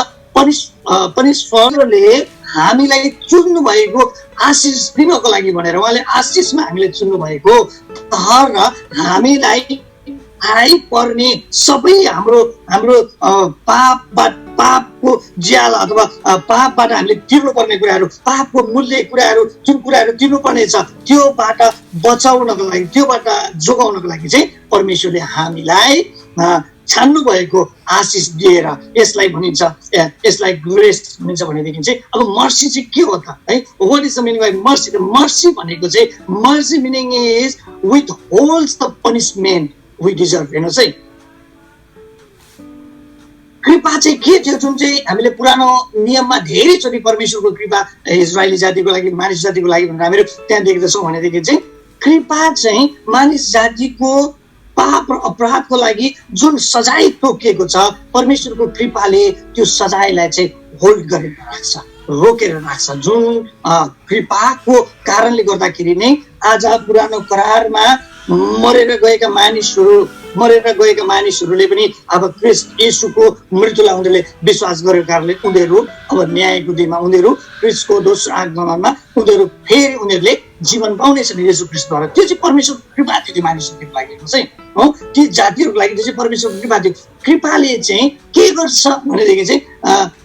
पनिशरले हामीलाई चुन्नु भएको आशिष दिनको लागि भनेर उहाँले आशिषमा हामीले चुन्नु भएको। तर हामीलाई आइपर्ने सबै हाम्रो पापको ज्याला अथवा पापबाट हामीले तिर्नुपर्ने कुराहरू, पापको मूल्य कुराहरू, जुन कुराहरू तिर्नुपर्ने छ त्योबाट बचाउनको लागि, त्योबाट जोगाउनको लागि चाहिँ परमेश्वरले हामीलाई छान्नु भएको आशिष दिएर यसलाई भनिन्छ, यसलाई ग्रेस भनिन्छ भनेदेखि चाहिँ अब मर्सी चाहिँ के हो त है? What is the meaning by mercy? The mercy भनेको चाहिँ mercy meaning is withholds the punishment we deserve. हेर्नुहोस् है, कृपा चाहिँ के थियो जुन चाहिँ हामीले पुरानो नियममा धेरैचोटि परमेश्वरको कृपा इजरायली जातिको लागि, मानिस जातिको लागि भनेर हामीहरू त्यहाँ देख्दछौँ भनेदेखि चाहिँ कृपा चाहिँ मानिस जातिको पाप र अपराधको लागि जुन सजाय तोकिएको छ, परमेश्वरको कृपाले त्यो सजायलाई चाहिँ होल्ड गरेर राख्छ, रोकेर राख्छ। जुन कृपाको कारणले गर्दाखेरि नै आज पुरानो करारमा मरेर गएका मानिसहरूले पनि अब क्रिस्ट येशूको मृत्युलाई उनीहरूले विश्वास गरेको कारणले उनीहरू अब न्यायको दिनमा उनीहरू क्रिस्टको दोस्रो आगमनमा उनीहरूले जीवन पाउनेछन् येशू क्रिस्टद्वारा। त्यो चाहिँ परमेश्वरको कृपा थियो त्यो मानिसहरूको लागि चाहिँ हो, ती जातिहरूको लागि त्यो चाहिँ परमेश्वरको कृपा थियो। कृपाले चाहिँ के गर्छ भनेदेखि चाहिँ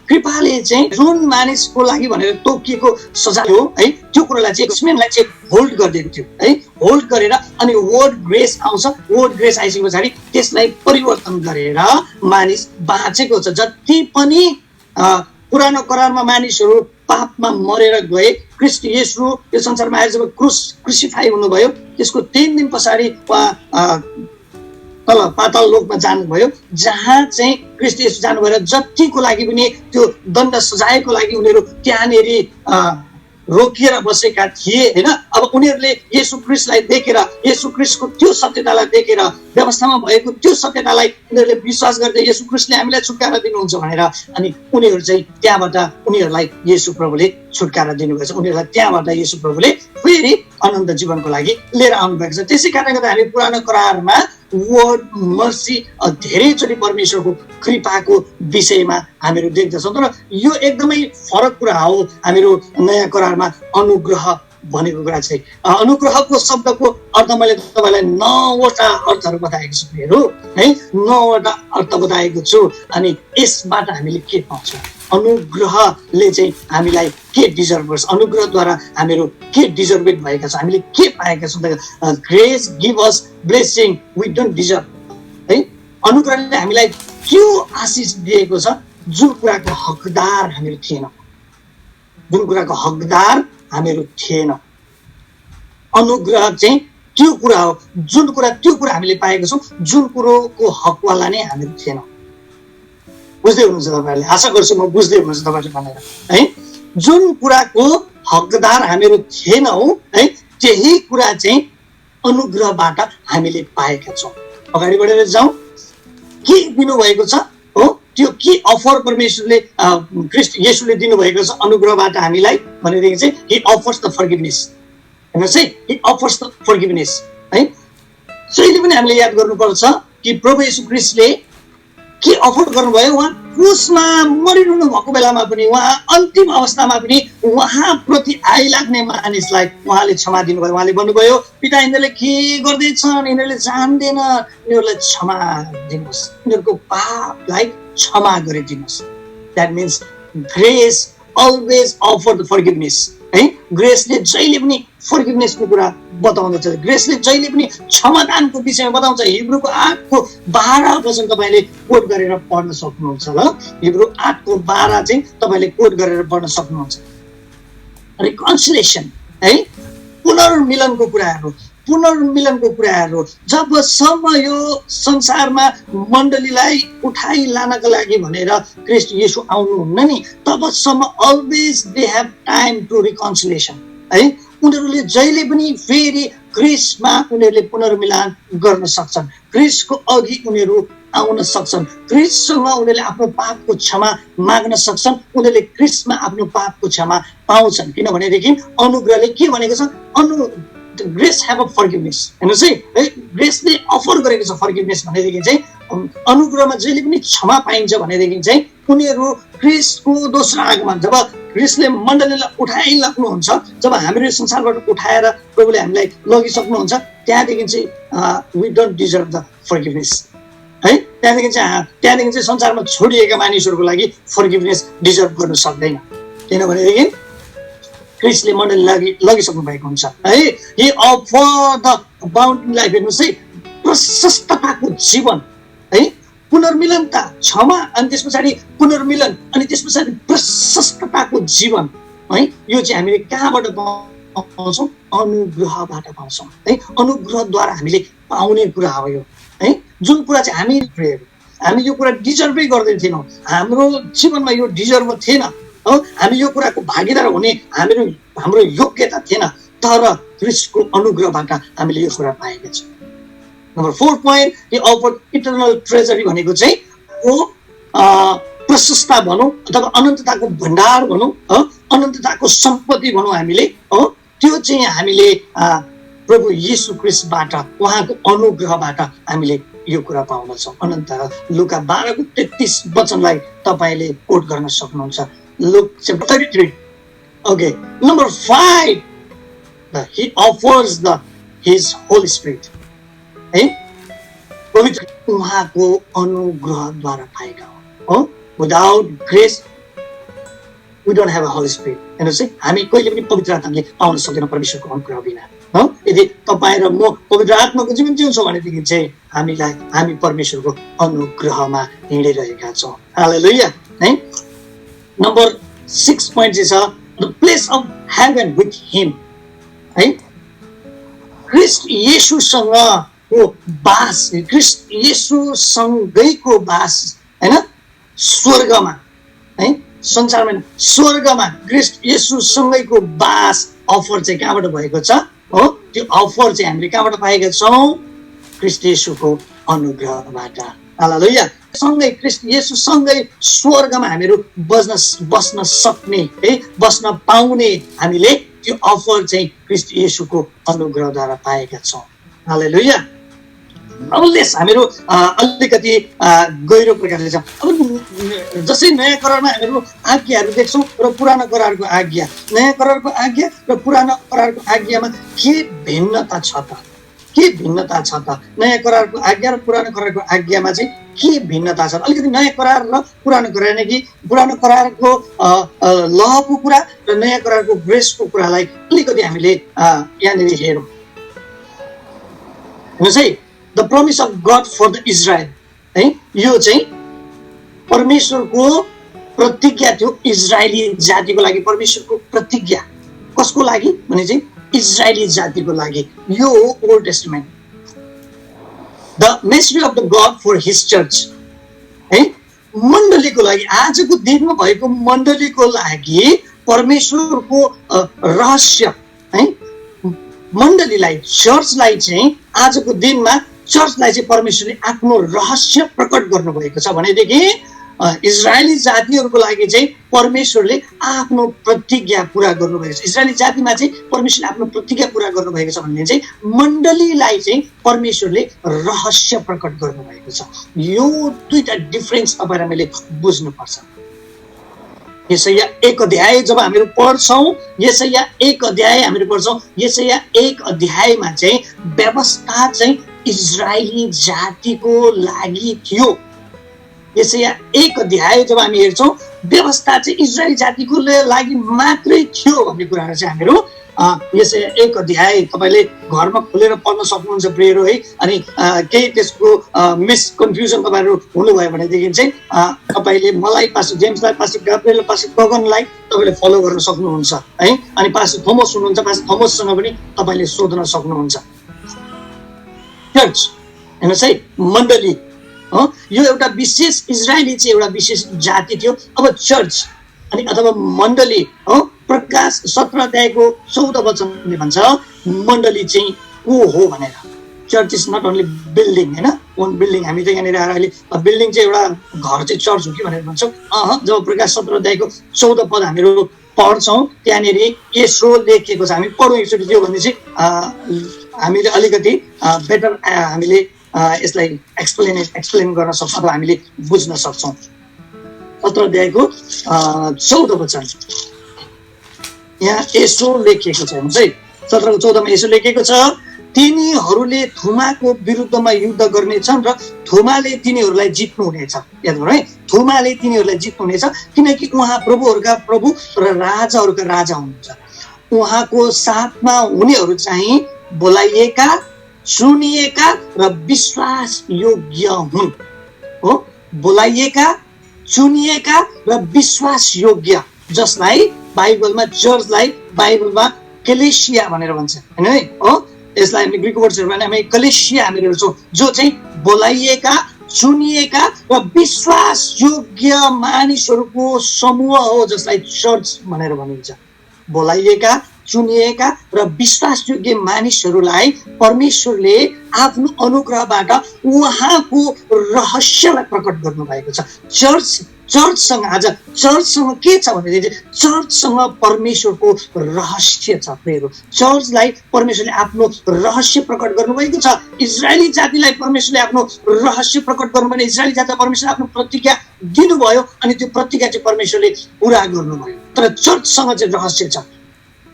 कृपाले चाहिँ जुन मानिसको लागि भनेर तोकिएको सजाय हो है, त्यो कुरालाई चाहिँ एक्समेनलाई चाहिँ होल्ड गरिदिएको थियो है। होल्ड गरेर अनि वर्ड ग्रेस आउँछ। वर्ड ग्रेस आइसके पछाडि त्यसलाई परिवर्तन गरेर मानिस बाँचेको छ। जति पनि पुरानो करारमा मानिसहरू पापमा मरेर गए, ख्रिस्ट येशू यो संसारमा आएर जब क्रुसिफाई हुनुभयो त्यसको 3 दिन पछाडि तल पाताल लोकमा जानुभयो, जहाँ चाहिँ ख्रिस्ट येशू जानुभएर जतिको लागि पनि त्यो दण्ड सजायको लागि उनीहरू त्यहाँनेरि रोकिएर बसेका थिए हैन। अब उनीहरूले येशू ख्रिस्टलाई देखेर, येशू ख्रिस्टको त्यो सत्यतालाई देखेर, व्यवस्थामा भएको त्यो सत्यतालाई उनीहरूले विश्वास गर्दै येशू ख्रिस्टले हामीलाई छुटकारा दिनुहुन्छ भनेर अनि उनीहरू चाहिँ त्यहाँबाट उनीहरूलाई येशू प्रभुले छुटकारा दिनुभएछ। उनीहरूलाई त्यहाँबाट येशू प्रभुले फेरि अनन्त जीवनको लागि लिएर आउनुभएको छ। त्यसै कारणले गर्दा हामी पुरानो करारमा वर्ड मर्सी धेरैचोटि परमेश्वरको कृपाको विषयमा हामीहरू देख्दछौँ। तर यो एकदमै फरक कुरा हो। हामीहरू नयाँ करारमा अनुग्रह भनेको कुरा चाहिँ अनुग्रहको शब्दको अर्थ मैले तपाईँलाई 9वटा अर्थहरू बताएको छु हेरौँ है, 9वटा अर्थ बताएको छु। अनि यसबाट हामीले के पाउँछौँ? अनुग्रहले चाहिँ हामीलाई के डिजर्भ गर्छ? अनुग्रहद्वारा हामीहरू के डिजर्भेड भएका छौँ? हामीले के पाएका छौँ? Grace give us blessing we don't deserve है। अनुग्रहले हामीलाई के आशिष दिएको छ जुन कुराको हकदार हामीहरू थिएनौँ, जुन कुराको हकदार हामीहरू थिएनौँ। अनुग्रह चाहिँ त्यो कुरा हो, जुन कुरा त्यो कुरा हामीले पाएको छौँ जुन कुरोको हकवाला नै हामीहरू थिएनौँ। बुझ्दै हुनुहुन्छ तपाईँहरूले? आशा गर्छु म बुझ्दै हुनुहुन्छ तपाईँहरूले भनेर है। जुन कुराको हकदार हामीहरू थिएनौँ है, त्यही कुरा चाहिँ अनुग्रहबाट हामीले पाएका छौँ। अगाडि बढेर जाउँ। के दिनुभएको छ हो? त्यो के अफर परमेश्वरले ख्रिस्ट येशूले दिनुभएको छ अनुग्रहबाट हामीलाई भनेदेखि चाहिँ हि अफर्स द फर्गिभनेस। हेर्नुहोस् है, हि अफर्स द फर्गिभनेस है। जहिले पनि हामीले याद गर्नुपर्छ कि प्रभु येशू ख्रिस्टले के अफर गर्नुभयो। उहाँ क्रुसमा मरिरहनु भएको बेलामा पनि, उहाँ अन्तिम अवस्थामा पनि उहाँ प्रति आइलाग्ने मानिसलाई उहाँले क्षमा दिनुभयो। उहाँले भन्नुभयो पिता यिनीहरूले के गर्दैछन्, यिनीहरूले जान्दैन, यिनीहरूलाई क्षमा दिनुहोस्, यिनीहरूको पापलाई क्षमा गरिदिनुहोस्। That means grace always offer the forgiveness है। ग्रेसले जहिले पनि फर्गिभनेसको कुरा बताउँदछ, ग्रेसले जहिले पनि क्षमादानको विषयमा बताउँछ। हिब्रूको 8:12 वचन तपाईँले कोट गरेर पढ्न सक्नुहुन्छ ल। हिब्रू 8:12 चाहिँ तपाईँले कोट गरेर पढ्न सक्नुहुन्छ। रिकन्सिलेसन है, पुनर्मिलनको कुराहरू, पुनर्मिलनको कुराहरू। जबसम्म यो संसारमा मण्डलीलाई उठाइ लानका लागि भनेर ख्रिस्ट येशू आउनुहुन्न नि, तबसम्म always they have time to reconciliation है। उनीहरूले जहिले पनि फेरि ख्रिस्टमा उनीहरूले पुनर्मिलन गर्न सक्छन्, ख्रिस्टको अघि उनीहरू आउन सक्छन्, ख्रिस्टसँग उनीहरूले आफ्नो पापको क्षमा माग्न सक्छन्, उनीहरूले ख्रिस्टमा आफ्नो पापको क्षमा पाउँछन्। किनभनेदेखि अनुग्रहले के भनेको छ? Grace have a forgiveness. हेर्नुहोस् है, ग्रेसले अफर गरेको छ फर्गिभनेस भनेदेखि चाहिँ अनुग्रहमा जहिले पनि क्षमा पाइन्छ भनेदेखि चाहिँ उनीहरू ख्रिस्टको दोस्रो आगमन, जब ख्रिस्टले मण्डलीलाई उठाइलाग्नुहुन्छ, जब हाम्रो संसारबाट उठाएर प्रभुले हामीलाई लगिसक्नुहुन्छ, त्यहाँदेखि चाहिँ we don't deserve the forgiveness है। त्यहाँदेखि चाहिँ संसारमा छोडिएका मानिसहरूको लागि फर्गिभनेस डिजर्भ गर्न सक्दैन। किनभनेदेखि ख्रिस्टले मण्डली लगिसक्नु भएको हुन्छ है। He offer the bound life. हेर्नुहोस् है, प्रशस्तताको जीवन है, पुनर्मिलनता, क्षमा, अनि त्यस पछाडि पुनर्मिलन, अनि त्यस पछाडि प्रशस्तताको जीवन है। यो चाहिँ हामीले कहाँबाट पाउँछौँ? अनुग्रहबाट पाउँछौँ है। अनुग्रहद्वारा हामीले पाउने कुरा हो यो है। जुन कुरा चाहिँ हामी यो कुरा डिजर्भै गर्दै थिएनौँ, हाम्रो जीवनमा यो डिजर्भ थिएन हो, हामी यो कुराको भागीदार हुने हाम्रो योग्यता थिएन, तर ख्रिस्टको अनुग्रहबाट हामीले यो कुरा पाएका छौँ। Number 4 point, he offer eternal treasury भनेको चाहिँ प्रशस्ता भनौँ अथवा अनन्तताको भण्डार भनौँ, अनन्तताको सम्पत्ति भनौँ हामीले हो। त्यो चाहिँ हामीले प्रभु येशू ख्रिस्टबाट, उहाँको अनुग्रहबाट हामीले यो कुरा पाउँदछौँ। अनन्त लुका 12:33 वचनलाई तपाईँले कोट गर्न सक्नुहुन्छ। Luke chapter 33. Okay. Number 5, he offers his Holy Spirit. है, पवित्र उहाँको अनुग्रहद्वारा पाएका हो। Without grace, we don't have a Holy Spirit. हेर्नुहोस् है, हामी कहिले पनि पवित्र आत्माले पाउन सक्दैनौँ परमेश्वरको अनुग्रह बिना हो। यदि तपाईँ र म पवित्र आत्माको जीवन जिउँछौँ भनेदेखि चाहिँ हामी परमेश्वरको अनुग्रहमा हिँडिरहेका छौँ। हालेलुया है। नम्बर 6 पोइन्ट चाहिँ छ the place of heaven with him, है ख्रिस्ट येशूसँगको बास, ख्रिस्ट येशूसँगैको बास, हैन स्वर्गमा, है संसारमा स्वर्गमा ख्रिस्ट येशूसँगैको बास अफर चाहिँ कहाँबाट भएको छ हो? त्यो अफर चाहिँ हामीले कहाँबाट पाएका छौँ? ख्रिस्ट येशूको अनुग्रहबाट। हालेलुया। सँगै ख्रिस्ट येशूसँगै स्वर्गमा हामीहरू बस्न सक्ने, है बस्न पाउने हामीले त्यो अफर चाहिँ ख्रिस्ट येशूको अनुग्रहद्वारा पाएका छौँ। हालेलुया। अब लेस हामीहरू अलिकति गहिरो प्रकारले छौँ। अब जसै नयाँ करारमा हामीहरू आज्ञाहरू देख्छौँ र पुरानो करारको आज्ञा, नयाँ करारको आज्ञा र पुरानो करारको आज्ञामा के भिन्नता छ त? के भिन्नता छ त? नयाँ करारको आज्ञा र पुरानो करारको आज्ञामा चाहिँ के भिन्नता छ? अलिकति नयाँ करार र पुरानो करार, यानि कि पुरानो करारको लहको कुरा र नयाँ करारको ग्रेसको कुरालाई अलिकति हामीले यहाँनिर हेरौँ। हेर्नुहोस् है, the promise of God for the Israel, है यो चाहिँ परमेश्वरको प्रतिज्ञा थियो इजरायली जातिको लागि। परमेश्वरको प्रतिज्ञा कसको लागि भने चाहिँ इजरायली जातिको लागि। यो हो Old Testament. The message of the God for his church, है मण्डलीको लागि, आजको दिनमा भएको मण्डलीको लागि परमेश्वरको रहस्य, है मण्डलीलाई चर्चलाई चाहिँ आजको दिनमा चर्चलाई चाहिँ परमेश्वरले आफ्नो रहस्य प्रकट गर्नुभएको छ भनेदेखि इजरायली जातिहरूको लागि चाहिँ परमेश्वरले आफ्नो प्रतिज्ञा पूरा गर्नुभएको छ। इजरायली जातिमा चाहिँ परमेश्वरले आफ्नो प्रतिज्ञा पूरा गर्नुभएको छ भने चाहिँ मण्डलीलाई चाहिँ परमेश्वरले रहस्य प्रकट गर्नुभएको छ। यो दुईटा डिफरेन्स तपाईँ र मैले बुझ्नुपर्छ। यशाया 1 अध्याय जब हामीहरू पढ्छौँ, यशाया 1 अध्याय हामीहरू पढ्छौँ, यशाया 1 अध्यायमा चाहिँ व्यवस्था चाहिँ इजरायली जातिको लागि थियो। यशाया 1 अध्याय जब हामी हेर्छौँ, व्यवस्था चाहिँ इजरायली जातिको लागि मात्रै थियो भन्ने कुराहरू चाहिँ हामीहरू यशाया 1 अध्याय तपाईँले घरमा खोलेर पढ्न सक्नुहुन्छ प्रियहरू, है। अनि केही त्यसको मिसकन्फ्युजन तपाईँहरू हुनुभयो भनेदेखि चाहिँ तपाईँले मलाई, पास्टर जेम्सलाई, पास्टर गाब्रिएल, पास्टर गगनलाई तपाईँले फलो गर्न सक्नुहुन्छ, है। अनि पास्टर थोमस हुनुहुन्छ, पास्टर थोमससँग पनि तपाईँले सोध्न सक्नुहुन्छ। चर्च हेर्नुहोस् है, मण्डली यो एउटा विशेष इजरायली चाहिँ एउटा विशेष जाति थियो। अब चर्च अनि अथवा मण्डली हो, प्रकाश 17 अध्यायको 14 वचनले भन्छ मण्डली चाहिँ को हो भनेर। Church is not only building, होइन ओन बिल्डिङ। हामी त यहाँनिर आएर अहिले बिल्डिङ चाहिँ एउटा घर चाहिँ चर्च हो कि भनेर भन्छौँ। जब प्रकाश 17 अध्यायको 14 पद हामीहरू पढ्छौँ त्यहाँनिर यसो लेखिएको छ। हामी पढौँ एकचोटि, त्यो भने चाहिँ हामीले अलिकति बेटर हामीले यसलाई एक्सप्लेन गर्न सक्छौँ अथवा हामीले बुझ्न सक्छौँ। 17 अध्यायको 14 वचन यहाँ यसो लेखिएको छ। हेर्नुहोस् है, 17 को 14 मा यसो लेखिएको छ, तिनीहरूले थुमाको विरुद्धमा युद्ध गर्नेछन् र थुमाले तिनीहरूलाई जित्नु हुनेछ। याद गर्नु है, थुमाले तिनीहरूलाई जित्नु हुनेछ, किनकि उहाँ प्रभुहरूका प्रभु र राजाहरूका राजा हुनुहुन्छ। उहाँको साथमा हुनेहरू चाहिँ बोलाइएका, चुनिएका र विश्वास योग्य हुन्। हो, बोलाइएका, चुनिएका र विश्वास योग्य, जसलाई बाइबलमा चर्चलाई बाइबलमा कलेसिया भनेर भन्छ, हैन है। हो, यसलाई हामी ग्रीक वर्डहरुमा हामी कलेसिया हामीहरू हेर्छौँ, जो चाहिँ बोलाइएका, चुनिएका र विश्वास योग्य मानिसहरूको समूह हो, जसलाई चर्च भनेर भनिन्छ। बोलाइएका, चुनिएका र विश्वास योग्य मानिसहरूलाई परमेश्वरले आफ्नो अनुग्रहबाट उहाँको रहस्यलाई प्रकट गर्नु भएको छ। चर्चसँग आज चर्चसँग के छ भनेदेखि चर्चसँग परमेश्वरको रहस्य छ। प्रियहरू, चर्चलाई परमेश्वरले आफ्नो रहस्य प्रकट गर्नुभएको छ। इजरायली जातिलाई परमेश्वरले आफ्नो रहस्य प्रकट गर्नुभयो, इजरायली जातिलाई परमेश्वरले आफ्नो प्रतिज्ञा दिनुभयो अनि त्यो प्रतिज्ञा चाहिँ परमेश्वरले पुरा गर्नुभयो। तर चर्चसँग चाहिँ रहस्य छ।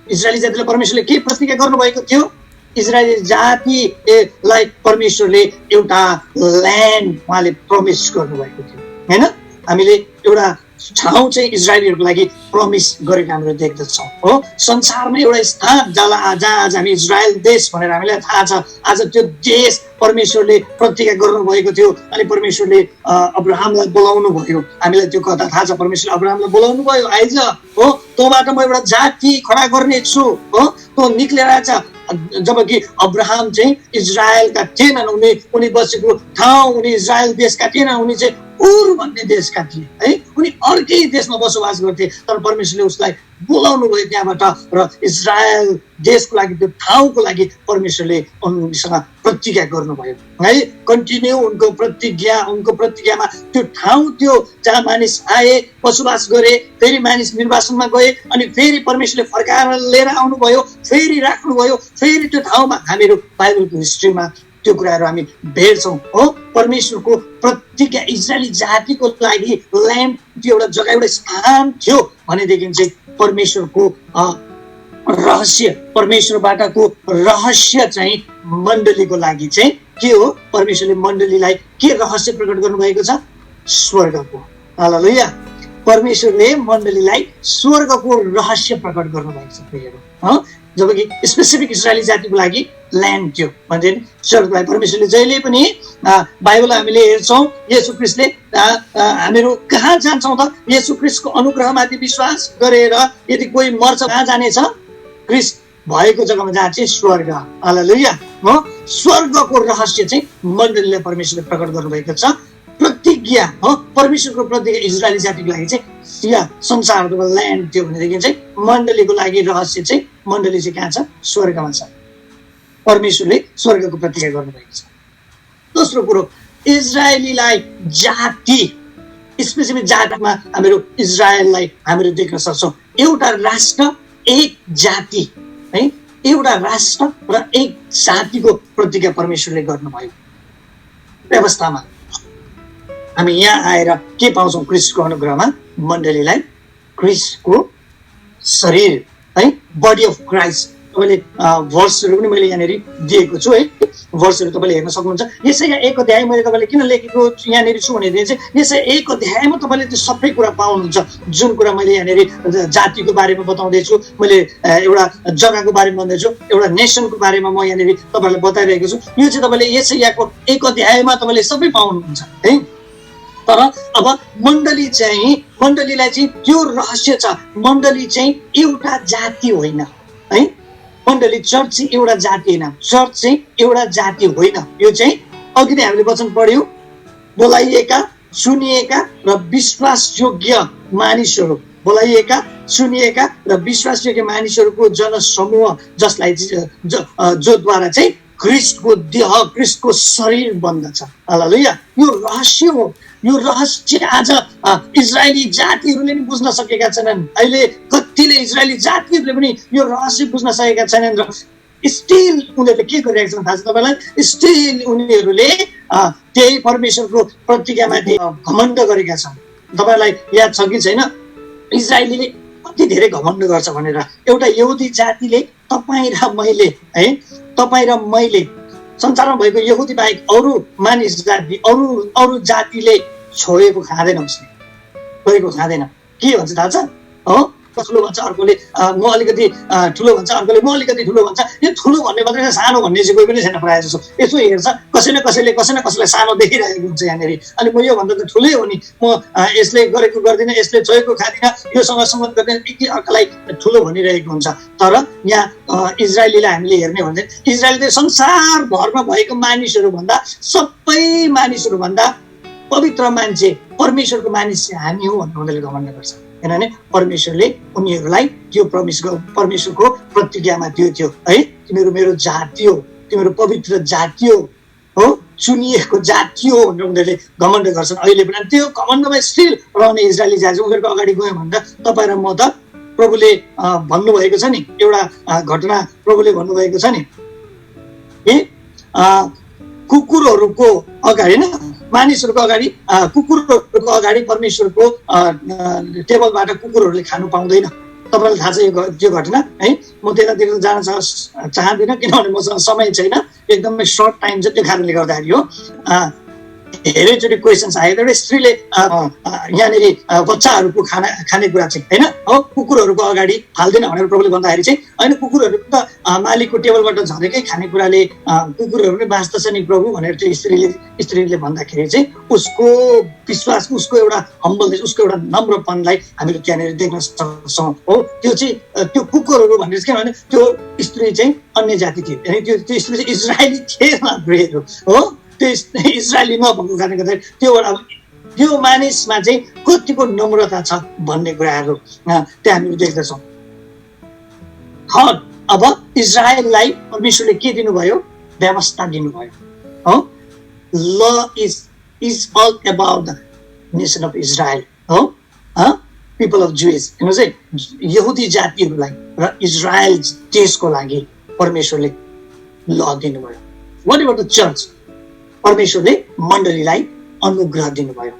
इजरायली जातिलाई परमेश्वरले के प्रतिज्ञा गर्नुभएको थियो? इजरायली जातिलाई परमेश्वरले एउटा ल्यान्ड उहाँले प्रमिस गर्नुभएको थियो, हैन। हामीले एउटा ठाउँ चाहिँ इजरायलीहरूको लागि प्रमिस गरेको हामीले देख्दछौँ हो। संसारमा एउटा स्थान जहाँ आज हामी इजरायल देश भनेर हामीलाई थाहा छ। आज त्यो देश परमेश्वरले प्रतिज्ञा गर्नुभएको थियो अनि परमेश्वरले अब्राहमलाई बोलाउनु भयो। हामीलाई त्यो कथा थाहा छ। परमेश्वरले अब्राहमलाई बोलाउनु भयो, आइज हो, तँबाट म एउटा जाति खडा गर्नेछु हो। तँ निक्लेर आएछ। जबकि अब्राहम चाहिँ इजरायलका थिएनन्, उनी बसेको ठाउँ उनी इजरायल देशका थिएनन्, उनी चाहिँ उर भन्ने देशका थिए है। उनी अर्कै देशमा बसोबास गर्थे, तर परमेश्वरले उसलाई बोलाउनु भयो त्यहाँबाट र इजरायल देशको लागि, त्यो ठाउँको लागि परमेश्वरले उनीसँग प्रतिज्ञा गर्नुभयो है। कन्टिन्यू उनको प्रतिज्ञामा त्यो ठाउँ थियो जहाँ मानिस आए, बसोबास गरे, फेरि मानिस निर्वासनमा गए अनि फेरि परमेश्वरले फर्काएर लिएर आउनुभयो, फेरि राख्नुभयो, फेरि त्यो ठाउँमा हामीहरू बाइबलको हिस्ट्रीमा त्यो कुराहरू हामी भेट्छौँ हो। परमेश्वरको प्रतिज्ञा इजरायली जातिको लागि ल्यान्ड त्यो एउटा जग्गा, एउटा स्थान थियो भनेदेखि चाहिँ परमेश्वरको रहस्य, परमेश्वरबाटको रहस्य चाहिँ मण्डलीको लागि चाहिँ के हो? परमेश्वरले मण्डलीलाई के रहस्य प्रकट गर्नुभएको छ? स्वर्गको। हालेलुया। परमेश्वरले मण्डलीलाई स्वर्गको रहस्य प्रकट गर्नुभएको छ प्रियहरू। जबकि स्पेसिफिक इजरायली जातिको लागि ल्यान्ड थियो भने स्वर्गलाई परमेश्वरले जहिले पनि बाइबल हामीले हेर्छौँ, येशू ख्रीष्टले हामीहरू कहाँ जान्छौँ त? येशू ख्रीष्टको अनुग्रहमाथि विश्वास गरेर यदि कोही मर्छ कहाँ जानेछ? ख्रीष्ट भएको जग्गामा जहाँ चाहिँ स्वर्ग। हालेलुया हो। स्वर्गको रहस्य चाहिँ मण्डलीलाई परमेश्वरले प्रकट गर्नुभएको छ। प्रतिज्ञा हो, परमेश्वरको प्रतिज्ञा इजरायली जातिको लागि चाहिँ यहाँ संसारको ल्यान्ड थियो भनेदेखि चाहिँ मण्डलीको लागि रहस्य चाहिँ मण्डली चाहिँ कहाँ छ? स्वर्गमा छ। परमेश्वरले स्वर्गको प्रतिज्ञा गर्नुभएको छ। दोस्रो कुरो, इजरायलीलाई जाति, स्पेसिफिक जातिमा हामीहरू इजरायललाई हामीहरू देख्न सक्छौँ। एउटा राष्ट्र, एक जाति है। एउटा राष्ट्र र एक जातिको प्रतिज्ञा परमेश्वरले गर्नुभयो। व्यवस्थामा हामी यहाँ आएर के पाउँछौँ? क्रिस्टको अनुग्रहमा मण्डलीलाई क्रिस्टको शरीर है, बडी अफ क्राइस्ट। तपाईँले भर्सहरू पनि मैले यहाँनिर दिएको छु है। भर्सहरू तपाईँले हेर्न सक्नुहुन्छ। यसै 1 अध्याय मैले तपाईँले किन लेखेको यहाँनिर छु भनेदेखि चाहिँ यसै 1 अध्यायमा तपाईँले त्यो सबै कुरा पाउनुहुन्छ। जुन कुरा मैले यहाँनिर जातिको बारेमा बताउँदैछु, मैले एउटा जग्गाको बारेमा भन्दैछु, एउटा नेसनको बारेमा म यहाँनिर तपाईँलाई बताइरहेको छु। यो चाहिँ तपाईँले यसै 1 अध्यायमा तपाईँले सबै पाउनुहुन्छ है। तर अब मण्डलीलाई चाहिँ त्यो रहस्य छ। मण्डली चाहिँ एउटा जाति होइन है। मण्डली चर्च चाहिँ एउटा जाति होइन, चर्च चाहिँ एउटा जाति होइन। यो चाहिँ अघि नै हामीले वचन पढ्यौँ, बोलाइएका, सुनिएका र विश्वासयोग्य मानिसहरू, बोलाइएका, सुनिएका र विश्वासयोग्य मानिसहरूको जनसमूह जसलाई जोद्वारा चाहिँ ख्रिस्टको देह, ख्रिस्टको शरीर बन्दछ। हालेलुया। यो रहस्य हो। यो रहस्य आज इजरायली जातिहरूले पनि बुझ्न सकेका छैनन्। अहिले कतिले इजरायली जातिहरूले पनि यो रहस्य बुझ्न सकेका छैनन् र स्टिल उनीहरूले के गरिरहेका छन् थाहा छ तपाईँलाई? स्टिल उनीहरूले त्यही परमेश्वरको प्रतिज्ञामाथि घमण्ड गरेका छन्। तपाईँलाई याद छ कि छैन? इजरायलीले कति धेरै घमण्ड गर्छ भनेर। एउटा यहुदी जातिले तपाईँ र मैले है, तपाईँ र मैले संसारमा भएको यहुदी बाहेक अरू मानिस जाति, अरू जातिले छोएको खाँदैन, उसले छोएको खाँदैन। के भन्छ थाहा छ? हो, ठुलो भन्छ अर्कोले, म अलिकति ठुलो भन्छ अर्कोले, म अलिकति ठुलो भन्छ। यो ठुलो भन्ने मात्रै सानो भन्ने चाहिँ कोही पनि छैन प्रायः जसो। यसो हेर्छ कसै न कसैलाई सानो देखिरहेको हुन्छ यहाँनिर। अनि म यो भन्दा त ठुलै हो नि, म यसले गरेको गर्दिनँ, यसले छोएको खाँदिनँ, योसँग सम्बन्ध गर्दैन, एक अर्कालाई ठुलो भनिरहेको हुन्छ। तर यहाँ इजरायलीलाई हामीले हेर्ने हो भने इजरायल चाहिँ संसारभरमा भएको मानिसहरूभन्दा, सबै मानिसहरूभन्दा पवित्र मान्छे, परमेश्वरको मानिस चाहिँ हामी हो भनेर उनीहरूले घमण्ड गर्छ। किनभने परमेश्वरले उनीहरूलाई त्यो परमेश्वरको प्रतिज्ञामा त्यो थियो है, तिमीहरू मेरो जाति हो, तिमीहरू पवित्र जाति हो, चुनिएको जाति हो भनेर उनीहरूले घमण्ड गर्छन् अहिले पनि। त्यो घमण्डमा स्टिल रहने इजरायली जाति उनीहरूको अगाडि गयो भने त तपाईँ र म त प्रभुले भन्नुभएको छ नि, एउटा घटना प्रभुले भन्नुभएको छ नि, कुकुरहरूको अगाडि न, मानिसहरूको अगाडि, कुकुरहरूको अगाडि परमेश्वरको टेबलबाट कुकुरहरूले खानु पाउँदैन। तपाईँलाई थाहा छ यो घटना है? म त्यतातिर जान चाहदिनँ किनभने मसँग समय छैन, एकदमै सर्ट टाइम छ, त्यो कारणले गर्दाखेरि हो। धेरैचोटि क्वेसन्स आयो। एउटा स्त्रीले यहाँनिर बच्चाहरूको खानेकुरा चाहिँ होइन कुकुरहरूको अगाडि फाल्दैन भनेर प्रभुले भन्दाखेरि चाहिँ होइन कुकुरहरू त मालिकको टेबलबाट झरेकै खानेकुराले कुकुरहरू पनि बाँच्दछ नि प्रभु भनेर त्यो स्त्रीले भन्दाखेरि चाहिँ उसको विश्वास, उसको एउटा हम्बलनेस, उसको एउटा नम्रपनलाई हामीले त्यहाँनिर देख्न सक्छौँ हो। त्यो चाहिँ त्यो कुकुरहरू भनेर के भने त्यो स्त्री चाहिँ अन्य जाति थियो, त्यो स्त्री चाहिँ इजरायली थिएन हो। त्यो इजरायली नभएको कारणले गर्दाखेरि त्यो मानिसमा चाहिँ कतिको नम्रता छ भन्ने कुराहरू त्यहाँ हामीले देख्दछौँ। अब इजरायललाई परमेश्वरले के दिनुभयो? व्यवस्था दिनुभयो हो। Law is all about the nation of Israel हो, पिपल अफ जुइस। हेर्नुहोस् है, यहुदी जातिहरूलाई र इजरायल देशको लागि परमेश्वरले ल दिनुभयो। What about the church? परमेश्वरले मण्डलीलाई अनुग्रह दिनुभयो।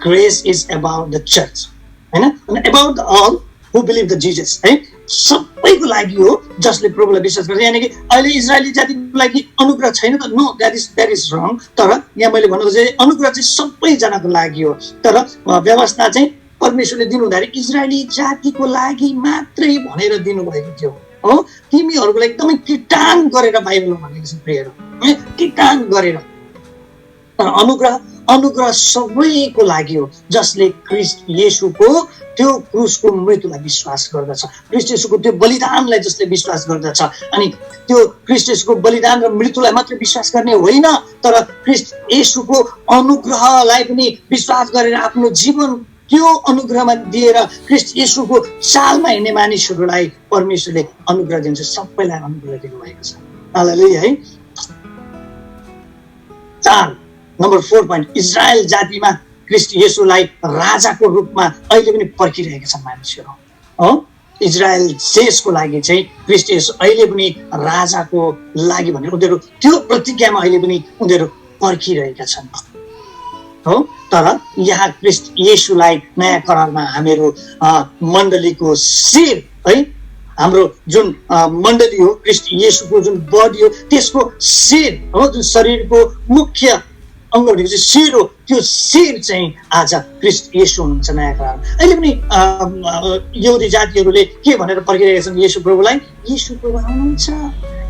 Grace is about the church होइन, about the all who believe the Jesus है, सबैको लागि हो जसले प्रभुलाई विश्वास गर्छ। यानि कि अहिले इजरायली जातिको लागि अनुग्रह छैन त? No, that is wrong. तर यहाँ मैले भन्नु चाहिँ अनुग्रह चाहिँ सबैजनाको लागि हो। तर व्यवस्था चाहिँ परमेश्वरले दिनुहुँदाखेरि इजरायली जातिको लागि मात्रै भनेर दिनुभएको थियो हो। तिमीहरूलाई एकदमै किटान गरेर बाइबलमा भनेको छ प्रियहरू, किटान गरेर। तर अनुग्रह सबैको लागि हो जसले ख्रीष्ट येशूको त्यो क्रुसको मृत्युलाई विश्वास गर्दछ, ख्रीष्ट येशूको त्यो बलिदानलाई जसले विश्वास गर्दछ। अनि त्यो ख्रीष्ट येशूको बलिदान र मृत्युलाई मात्र विश्वास गर्ने होइन, तर ख्रीष्ट येशूको अनुग्रहलाई पनि विश्वास गरेर आफ्नो जीवन त्यो अनुग्रहमा दिएर ख्रीष्ट येशूको चालमा हिँड्ने मानिसहरूलाई परमेश्वरले अनुग्रह दिन्छ। सबैलाई अनुग्रह दिनुभएको छ। हालेलुया है। 4 नम्बर 4 पोइन्ट, इजरायल जातिमा ख्रीष्ट येशूलाई राजाको रूपमा अहिले पनि पर्खिरहेका छन् मानिसहरू हो। इजरायल देशको लागि चाहिँ ख्रीष्ट येशू अहिले पनि राजाको लागि भनेर उनीहरू त्यो प्रतिज्ञामा अहिले पनि उनीहरू पर्खिरहेका छन् हो। तर यहाँ ख्रीष्ट येशूलाई नयाँ करारमा हामीहरू मण्डलीको शिर है, हाम्रो जुन मण्डली हो, ख्रीष्ट येशूको जुन बडी हो, त्यसको शिर हो, जुन शरीरको मुख्य अङ्ग भनेको चाहिँ शिर हो। त्यो शिर चाहिँ आज ख्रीष्ट येशू हुनुहुन्छ नयाँ करारमा। अहिले पनि यहुदी जातिहरूले के भनेर पर्खिरहेका छन्? येशू प्रभुलाई। येशू प्रभु आउनुहुन्छ,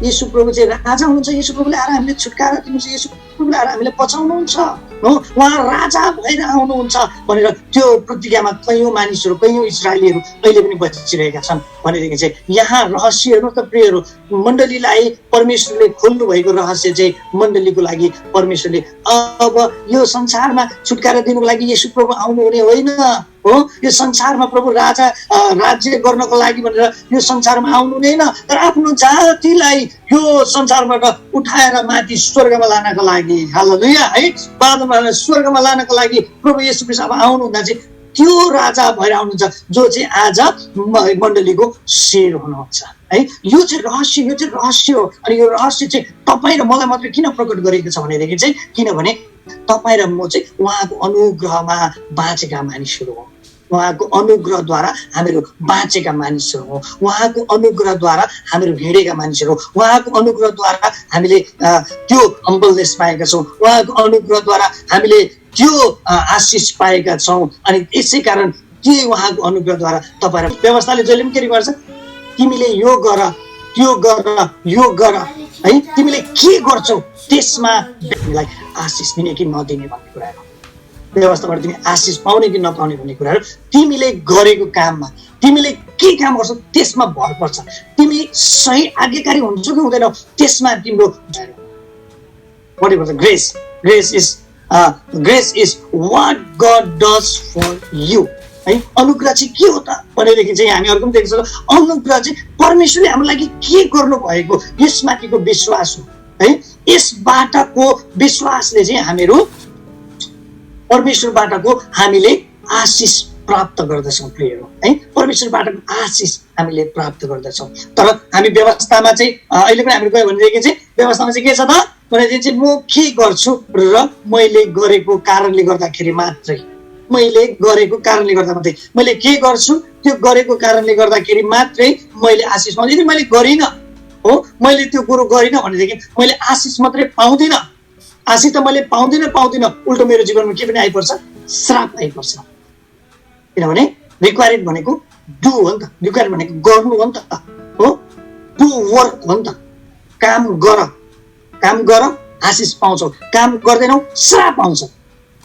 येशू प्रभु चाहिँ राजा हुनुहुन्छ, येशू प्रभुले आएर हामीले छुटकारा दिनुहुन्छ, येशू प्रभुले आएर हामीले बचाउनुहुन्छ हो, उहाँ राजा भएर आउनुहुन्छ भनेर त्यो प्रतिज्ञामा कैयौँ मानिसहरू, कैयौँ इजरायलीहरू अहिले पनि बचिरहेका छन् भनेदेखि चाहिँ यहाँ रहस्य हेर्नु त प्रियहरू, मण्डलीलाई परमेश्वरले खोल्नु भएको रहस्य चाहिँ मण्डलीको लागि परमेश्वरले अब यो संसारमा छुटकारा दिनुको लागि येशू प्रभु आउनुहुने होइन हो। यो संसारमा प्रभु राजा राज्य गर्नको लागि भनेर यो संसारमा आउनु हुँदैन, तर आफ्नो जातिलाई यो संसारबाट उठाएर माथि स्वर्गमा लानको लागि, हालेलुया है, बादलमा स्वर्गमा लानको लागि प्रभु येशू ख्रीष्ट अब आउनुहुँदा चाहिँ त्यो राजा भएर आउनुहुन्छ जो चाहिँ आज मण्डलीको शिर हुनुहुन्छ है। यो चाहिँ रहस्य हो। अनि यो रहस्य चाहिँ तपाईँ र मलाई मात्रै किन प्रकट गरेको छ भनेदेखि चाहिँ किनभने तपाईँ र म चाहिँ उहाँको अनुग्रहमा बाँचेका मानिसहरू हौ। उहाँको अनुग्रहद्वारा हामीहरू बाँचेका मानिसहरू हौ। उहाँको अनुग्रहद्वारा हामीहरू हिँडेका मानिसहरू हौ। उहाँको अनुग्रहद्वारा हामीले त्यो हम्बलनेस पाएका छौँ। उहाँको अनुग्रहद्वारा हामीले त्यो आशिष पाएका छौँ। अनि यसै कारण के उहाँको अनुग्रहद्वारा तपाईँ व्यवस्थाले जहिले पनि के गर्छ? तिमीले यो गर, त्यो गर, यो गर है, तिमीले के गर्छौ त्यसमा तिमीलाई आशिष दिने कि नदिने भन्ने कुराहरू, व्यवस्थाबाट तिमी आशिष पाउने कि नपाउने भन्ने कुराहरू तिमीले गरेको काममा, तिमीले के काम गर्छौ त्यसमा भर पर्छ। तिमी सही आज्ञाकारी हुन्छौ कि हुँदैनौ त्यसमा तिम्रो grace is what God does for you है। अनुग्रह चाहिँ के हो त भनेदेखि चाहिँ हामी अर्को पनि देख्न सक्छौँ। अनुग्रह चाहिँ परमेश्वरले हाम्रो लागि के गर्नु भएको यसमाथिको विश्वास हो है। यसबाटको विश्वासले चाहिँ हामीहरू परमेश्वरबाटको हामीले आशिष प्राप्त गर्दछौँ प्रियहरू है। परमेश्वरबाटको आशिष हामीले प्राप्त गर्दछौँ। तर हामी व्यवस्थामा चाहिँ अहिले पनि हामी गयो भनेदेखि चाहिँ व्यवस्थामा चाहिँ के छ त भनेदेखि चाहिँ म के गर्छु र मैले गरेको कारणले गर्दाखेरि मात्रै, मैले गरेको कारणले गर्दा मात्रै, मैले के गर्छु त्यो गरेको कारणले गर्दाखेरि मात्रै मैले आशिष पाउँछु। मैले गरिनँ हो, मैले त्यो कुरो गरिनँ भनेदेखि मैले आशिष मात्रै पाउँदिनँ आशिष त मैले पाउँदिनँ, उल्टो मेरो जीवनमा के पनि आइपर्छ, श्राप आइपर्छ। किनभने रिक्वायर्ड भनेको डु हो नि त, रिक्वायर्ड भनेको गर्नु हो नि त, हो, डु वर्क हो नि त। काम गर आशिष पाउँछौ, काम गर्दैनौ श्राप आउँछ।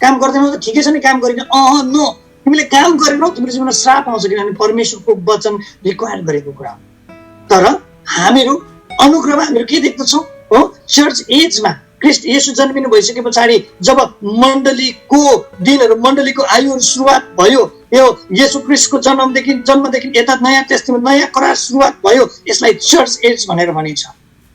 काम गर्दैनौ त ठिकै छ नि, काम गरिन, नो, तिमीले काम गरेनौ, तिम्रो जीवनमा श्राप आउँछ, किनभने परमेश्वरको वचन रिक्वायर गरेको कुरा। तर हामीहरू अनुग्रहमा हामीहरू के देख्दछौँ, हो, चर्च एजमा ख्रीष्ट येशू जन्मिनु भइसके पछाडि जब मण्डलीको दिनहरू, मण्डलीको आयुहरू सुरुवात भयो, यो येशू ख्रीष्टको जन्मदेखि यता नयाँ टेस्टामेन्ट, नयाँ करार सुरुवात भयो। यसलाई चर्च एज भनेर भनिन्छ,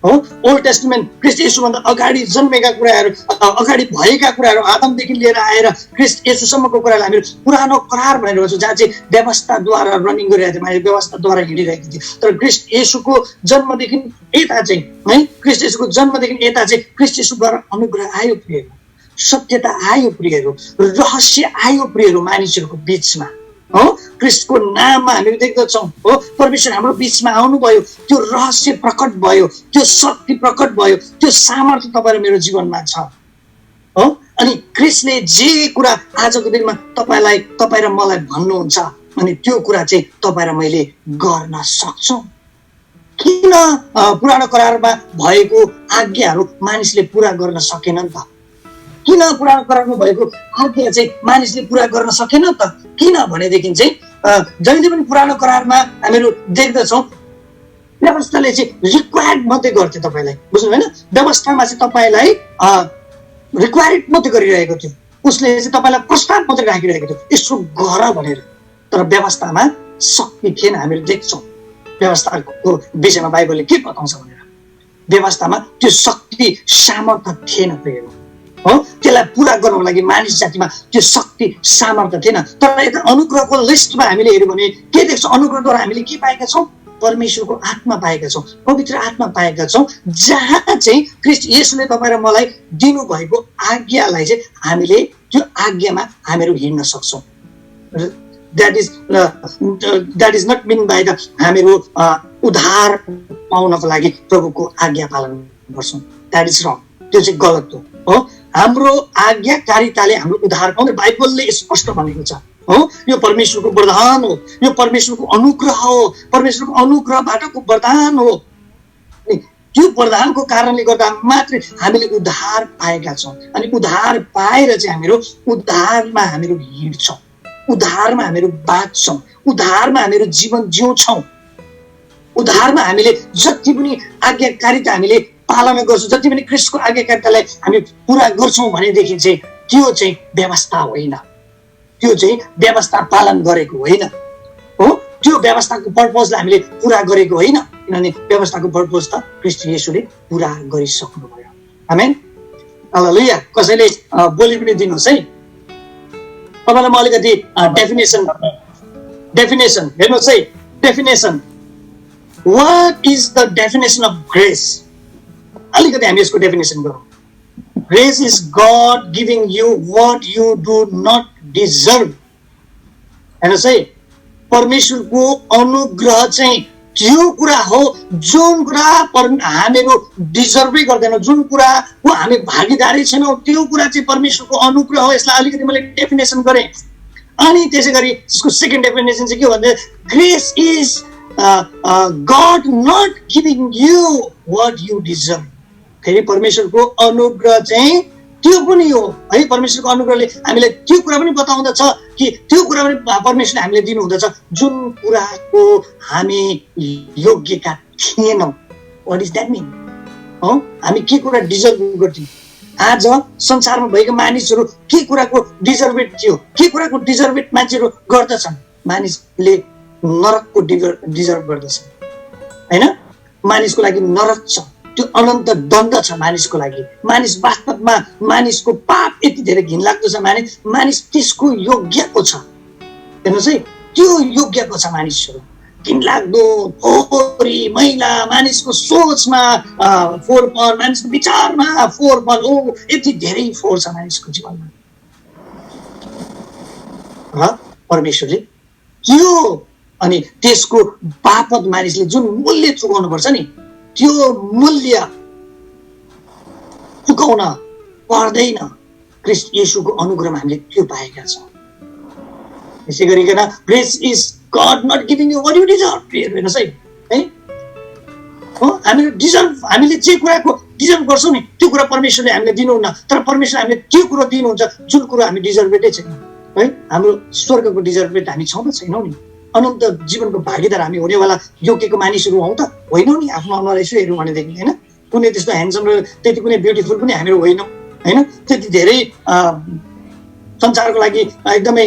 हो। ओल्ड टेस्टामेन्ट ख्रीष्ट येशूभन्दा अगाडि जन्मेका कुराहरू, अगाडि भएका कुराहरू, आदमदेखि लिएर आएर ख्रीष्ट येशूसम्मको कुरालाई हामीहरू पुरानो करार भनेर भन्छौँ, जहाँ चाहिँ व्यवस्थाद्वारा रनिङ गरिरहेको थियो, मानिस व्यवस्थाद्वारा हिँडिरहेको थियो। तर ख्रीष्ट येशूको जन्मदेखि यता चाहिँ, है, ख्रीष्ट येशूको जन्मदेखि यता चाहिँ ख्रीष्ट येशूद्वारा अनुग्रह आयो प्रियहरू, सत्यता आयो प्रियहरू, रहस्य आयो प्रियहरू मानिसहरूको बिचमा, हो। ख्रीष्टको नाममा हामी देख्दछौँ, हो, परमेश्वर हाम्रो बिचमा आउनुभयो, त्यो रहस्य प्रकट भयो, त्यो शक्ति प्रकट भयो, त्यो सामर्थ्य तपाईँ र मेरो जीवनमा छ, हो। अनि ख्रीष्टले जे कुरा आजको दिनमा तपाईँ र मलाई भन्नुहुन्छ, अनि त्यो कुरा चाहिँ तपाईँ र मैले गर्न सक्छौँ। किन पुरानो करारमा भएको आज्ञाहरू मानिसले पुरा गर्न सकेन त? किन पुरानो करारमा भएको आज्ञा चाहिँ मानिसले पुरा गर्न सकेन त? किन भनेदेखि चाहिँ जहिले पनि पुरानो करारमा हामीहरू देख्दछौँ व्यवस्थाले चाहिँ रिक्वायर्ड मात्रै गर्थ्यो तपाईँलाई, बुझ्नु भएन? व्यवस्थामा चाहिँ तपाईँलाई रिक्वायर्ड मात्रै गरिरहेको थियो, उसले चाहिँ तपाईँलाई प्रस्ताव मात्रै राखिरहेको थियो, यसो गर भनेर। तर व्यवस्थामा शक्ति थिएन। हामीहरू देख्छौँ व्यवस्थाको विषयमा बाइबलले के बताउँछ भनेर, व्यवस्थामा त्यो शक्ति सामर्थ्य थिएन प्रियहरू, हो। त्यसलाई पुरा गर्नको लागि मानिस जातिमा त्यो शक्ति सामर्थ्य थिएन। तर यता अनुग्रहको लिस्टमा हामीले हेऱ्यौँ भने के देख्छौँ? अनुग्रहद्वारा हामीले के पाएका छौँ? परमेश्वरको आत्मा पाएका छौँ, पवित्र आत्मा पाएका छौँ, जहाँ चाहिँ ख्रीष्ट येशूले तपाईँ र मलाई दिनुभएको आज्ञालाई चाहिँ हामीले त्यो आज्ञामा हामीहरू हिँड्न सक्छौँ। That is not mean by the हामीहरू उद्धार पाउनको लागि प्रभुको आज्ञा पालन गर्छौँ, द्याट इज रङ, त्यो चाहिँ गलत हो। हाम्रो आज्ञाकारिताले हाम्रो उद्धार पाउने बाइबलले स्पष्ट भनेको छ, हो। यो परमेश्वरको वरदान हो, यो परमेश्वरको अनुग्रह हो, परमेश्वरको अनुग्रहबाटको वरदान हो। त्यो वरदानको कारणले गर्दा मात्रै हामीले उद्धार पाएका छौँ। अनि उद्धार पाएर चाहिँ हामीहरू उद्धारमा हामीहरू हिँड्छौँ, उद्धारमा हामीहरू बाँच्छौँ, उद्धारमा हामीहरू जीवन जिउँछौँ, उद्धारमा हामीले जति पनि आज्ञाकारिता हामीले पालना गर्छौँ, जति पनि ख्रीष्टको आज्ञाकारितालाई हामी पुरा गर्छौँ भनेदेखि चाहिँ त्यो चाहिँ व्यवस्था होइन, त्यो चाहिँ व्यवस्था पालन गरेको होइन, हो। त्यो व्यवस्थाको पर्पजलाई हामीले पुरा गरेको होइन, किनभने व्यवस्थाको पर्पज त ख्रीष्ट येशूले पुरा गरिसक्नु भयो। आमेन, हालेलुया। कसैले बोली पनि दिनुहोस् है। तपाईँलाई म अलिकति डेफिनेसन हेर्नुहोस् है। Definition, what is the definition of grace? अलिकति हामी यसको डेफिनेसन गरौँ। Grace is God giving you what you do not deserve. हेर्नुहोस् है, परमेश्वरको अनुग्रह चाहिँ त्यो कुरा हो जुन कुरा हामीहरू डिजर्भै गर्दैनौँ, जुन कुराको हामी भागीदारी छैनौँ, त्यो कुरा चाहिँ परमेश्वरको अनुग्रह हो। यसलाई अलिकति मैले डेफिनेसन गरेँ। अनि त्यसै गरी त्यसको सेकेन्ड डेफिनेसन चाहिँ के भन्दा, grace is God not giving you what you deserve. फेरि परमेश्वरको अनुग्रह चाहिँ त्यो पनि हो, है। परमेश्वरको अनुग्रहले हामीलाई त्यो कुरा पनि बताउँदछ कि त्यो कुरा पनि परमेश्वरले हामीले दिनुहुँदछ जुन कुराको हामी योग्यका थिएनौँ। वाट इज द्याट मिन, हो? हामी के कुरा डिजर्भ गर्थ्यौँ? आज संसारमा भएका मानिसहरू के कुराको डिजर्भेट थियो, के कुराको डिजर्भेट मान्छेहरू गर्दछन्? मानिसले नरकको डिजर्भ गर्दछन्, होइन? मानिसको लागि नरक छ, त्यो अनन्त दण्ड छ मानिसको लागि। मानिस वास्तवमा मानिसको पाप यति धेरै घिनलाग्दो छ, मानिस त्यसको योग्यको छ। हेर्नुहोस् है, त्यो योग्यको छ मानिसहरू। घिनलाग्दो, फोहोरी, मैला, मानिसको सोचमा फोहोरपन, मानिसको विचारमा फोहोरपन, यति धेरै फोहोर छ मानिसको जीवनमा। र परमेश्वरले त्यो अनि त्यसको बापत मानिसले जुन मूल्य चुकाउनु पर्छ नि, त्यो मूल्य चुकाउन पर्दैन। ख्रीष्ट येशूको अनुग्रहमा हामीले त्यो पाएका छौँ। त्यसै गरिकन grace is God not giving you what you deserve. हेर्नुहोस् है हामीले जे कुराको डिजर्भ गर्छौँ नि त्यो कुरा परमेश्वरले हामीलाई दिनुहुन्न, तर परमेश्वरले हामीले त्यो कुरो दिनुहुन्छ जुन कुरो हामी डिजर्भेटै छैन है। हाम्रो स्वर्गको डिजर्भेट हामी छौँ त छैनौँ नि? अनन्त जीवनको भागीदार हामी हुनेवाला योग्यको मानिसहरू हौँ त होइनौँ नि? आफ्नो अनुहार यसो हेऱ्यौँ भनेदेखि होइन, कुनै त्यस्तो ह्यान्डसम र त्यति कुनै ब्युटिफुल पनि हामीहरू होइनौँ होइन, त्यति धेरै संसारको लागि एकदमै